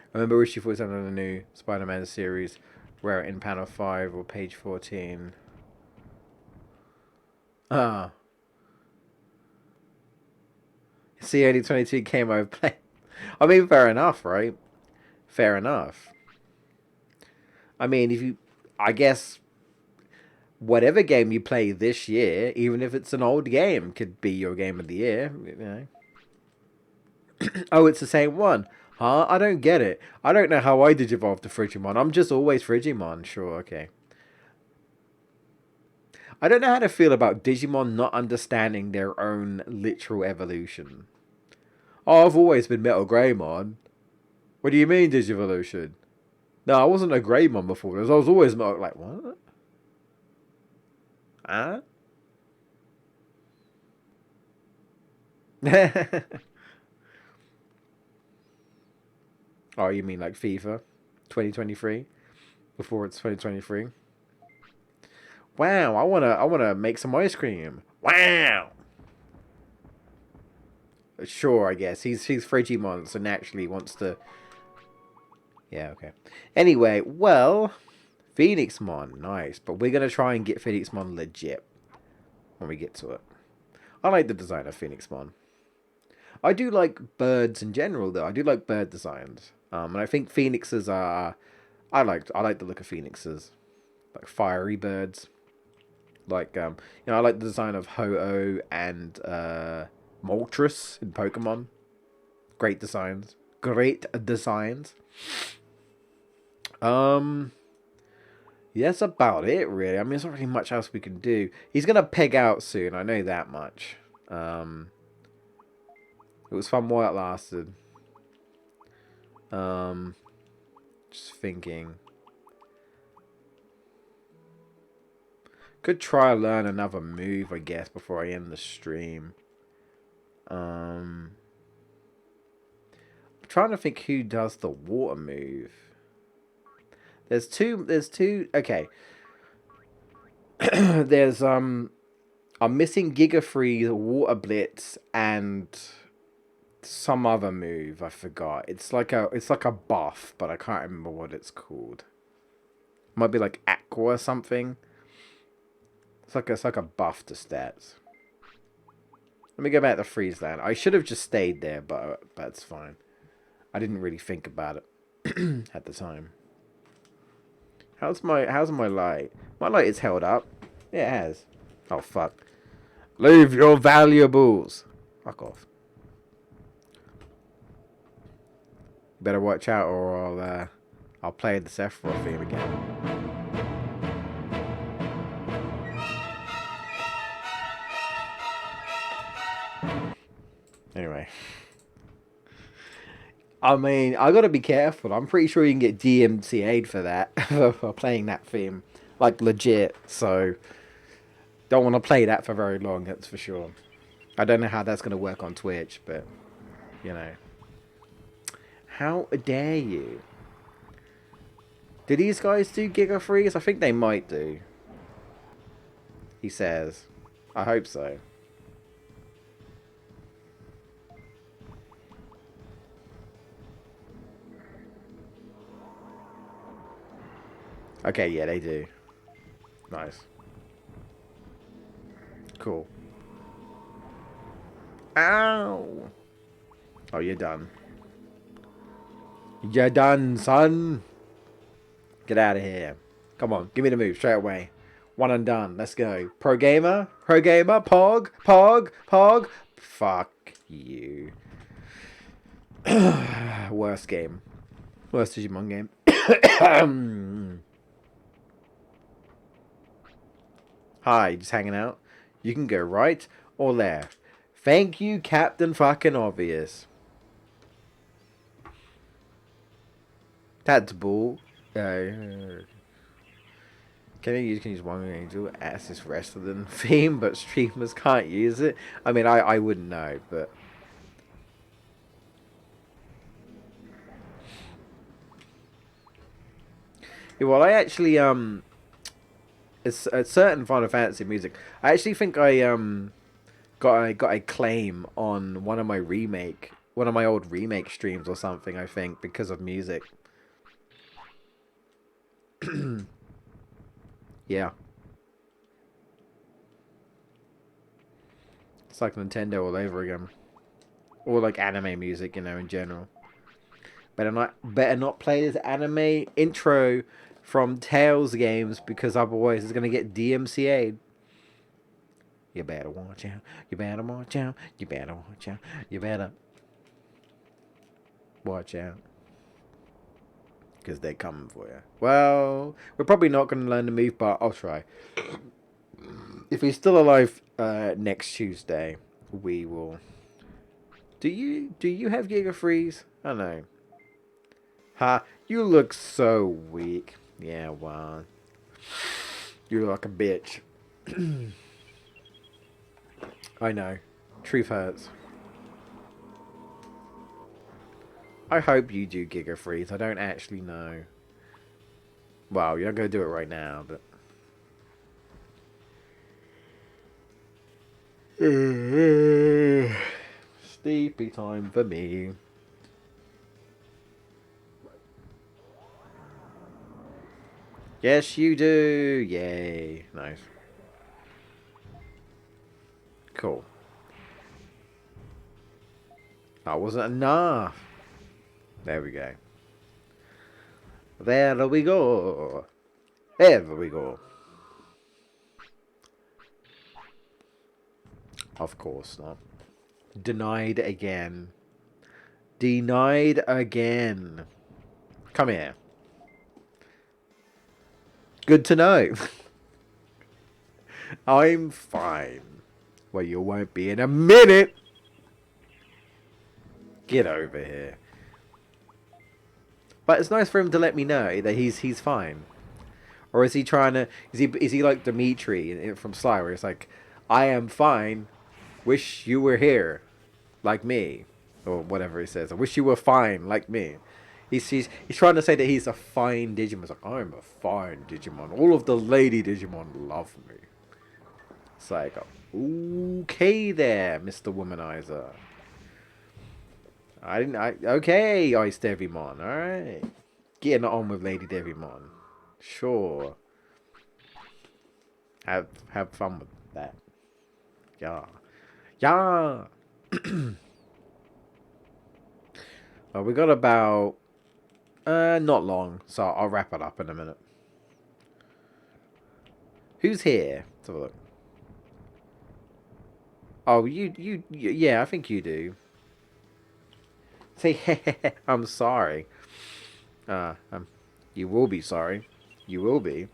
I remember Rishi thought on a new Spider-Man series, where in panel 5 or page 14. Ah. See, only 22 came over play. I mean, fair enough, right? Fair enough. I mean, I guess, whatever game you play this year, even if it's an old game, could be your game of the year, you know. Oh, it's the same one. Huh? I don't get it. I don't know how I digivolved to Frigimon. I'm just always Frigimon. Sure, okay. I don't know how to feel about Digimon not understanding their own literal evolution. Oh, I've always been Metal Greymon. What do you mean, Digivolution? No, I wasn't a Greymon before. I was always Metal. Like, what? Huh? Oh, you mean like FIFA 2023? Before it's 2023? Wow, I wanna make some ice cream. Wow. Sure, I guess he's Frigimon, so naturally wants to. Yeah, okay. Anyway, well, Phoenixmon, nice, but we're gonna try and get Phoenixmon legit when we get to it. I like the design of Phoenixmon. I do like birds in general, though. I do like bird designs, and I think phoenixes are. I like the look of phoenixes, like fiery birds. Like I like the design of Ho-Oh and Moltres in Pokemon. Great designs. Great designs. Um, yeah, that's about it, really. I mean, there's not really much else we can do. He's gonna peg out soon. I know that much. It was fun while it lasted. Just thinking. Could try to learn another move, I guess, before I end the stream. I'm trying to think who does the water move. There's two. Okay. There's I'm missing Giga Freeze, Water Blitz, and some other move. I forgot. It's like a buff, but I can't remember what it's called. Might be like Aqua or something. It's like a buff to stats. Let me go back to Freeze Land. I should have just stayed there, but that's fine. I didn't really think about it at the time. How's my light? My light is held up. Yeah, it has. Oh fuck. Leave your valuables. Fuck off. Better watch out, or I'll play the Sephiroth theme again. Anyway. I mean, I gotta be careful. I'm pretty sure you can get DMCA'd for that, for playing that theme. Like, legit. So, don't want to play that for very long, that's for sure. I don't know how that's gonna work on Twitch, but, you know. How dare you? Do these guys do Giga Freeze? I think they might do. He says. I hope so. Okay, yeah, they do. Nice. Cool. Ow! Oh, you're done. You're done, son. Get out of here. Come on, give me the move straight away. One and done. Let's go. Pro gamer? Pro gamer? Pog? Pog? Pog? Fuck you. Worst game. Worst Digimon game. Hi, just hanging out. You can go right or left. Thank you, Captain Fucking Obvious. That's bull. Can you use one angel as this wrestling theme, but streamers can't use it? I mean, I wouldn't know, but yeah, well, I actually it's a certain Final Fantasy music. I actually think I got a claim on one of my old remake streams or something. I think because of music. Yeah. It's like Nintendo all over again. Or like anime music, in general. Better not play this anime intro from Tales games because otherwise it's gonna get DMCA'd. You better watch out. You better watch out. You better watch out. You better watch out. Because they're coming for you. Well, we're probably not going to learn the move, but I'll try. If he's still alive next Tuesday, we will. Do you have Giga Freeze? I don't know. Ha! You look so weak. Yeah, well, you look like a bitch. I know. Truth hurts. I hope you do Giga Freeze. I don't actually know. Well, you're not going to do it right now, but. Sleepy time for me. Yes, you do. Yay. Nice. Cool. That wasn't enough. There we go. There we go. There we go. Of course not. Denied again. Denied again. Come here. Good to know. I'm fine. Well, you won't be in a minute. Get over here. But it's nice for him to let me know that he's fine. Or is he trying to... Is he like Dimitri from Sly, where it's like, I am fine. Wish you were here. Like me. Or whatever he says. I wish you were fine. Like me. He's trying to say that he's a fine Digimon. It's like, I'm a fine Digimon. All of the lady Digimon love me. It's like, okay there, Mr. Womanizer. Okay, Ice Devimon. Alright. Getting on with Lady Devimon. Sure. Have fun with that. Yeah. Yeah. Well, we got about not long, so I'll wrap it up in a minute. Who's here? Let's have a look. Oh, yeah, I think you do. Say, I'm sorry. You will be sorry. You will be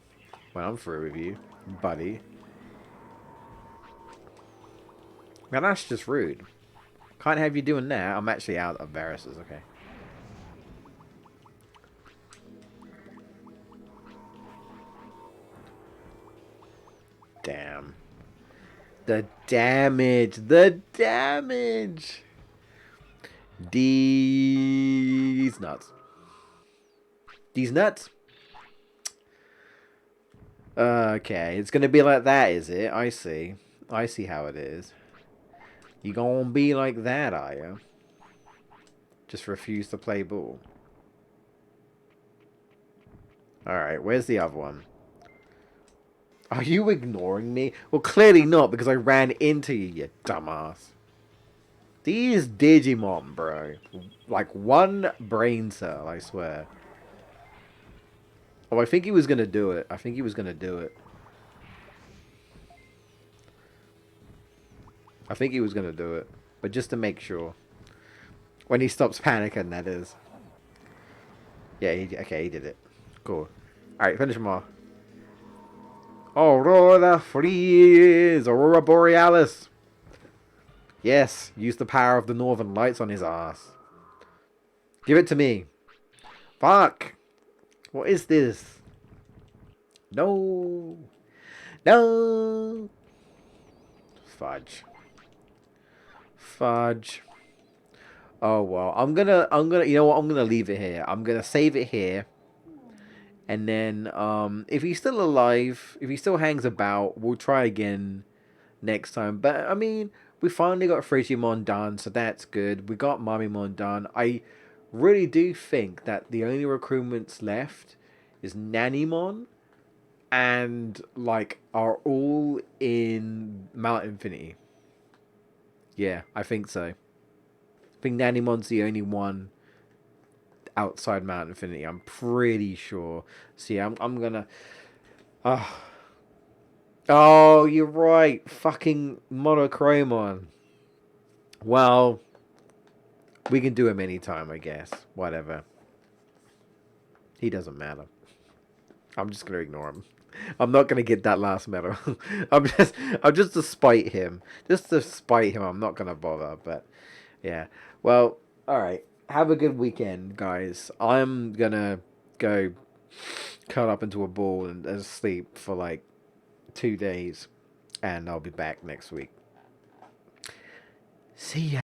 when I'm through with you, buddy. Man, that's just rude. Can't have you doing that. I'm actually out of Varus's, okay. Damn. The damage. The damage. These nuts. These nuts. Okay, it's gonna be like that, is it? I see. I see how it is. You gonna be like that, are you? Just refuse to play ball. Alright, where's the other one? Are you ignoring me? Well, clearly not, because I ran into you, you dumbass. These Digimon, bro. Like one brain cell, I swear. Oh, I think he was gonna do it. I think he was gonna do it. I think he was gonna do it. But just to make sure. When he stops panicking, that is. Yeah, okay, he did it. Cool. Alright, finish him off. Aurora freeze! Aurora Borealis! Yes, use the power of the Northern Lights on his ass. Give it to me. Fuck! What is this? No! No! Fudge. Fudge. Oh well, you know what? I'm gonna leave it here. I'm gonna save it here, and then if he's still alive, if he still hangs about, we'll try again next time. But I mean, we finally got Frigimon done, so that's good. We got Mamimon done. I really do think that the only recruitments left is Nanimon and like are all in Mount Infinity. Yeah, I think so. I think Nanimon's the only one outside Mount Infinity. I'm pretty sure. See, I'm gonna. Oh, oh, you're right. Fucking Monochromon. Well, we can do him anytime, I guess. Whatever. He doesn't matter. I'm just gonna ignore him. I'm not gonna get that last medal. I'm just to spite him. Just to spite him, I'm not gonna bother. But yeah. Well, all right. Have a good weekend, guys. I'm gonna go curl up into a ball and sleep for like 2 days, and I'll be back next week. See ya.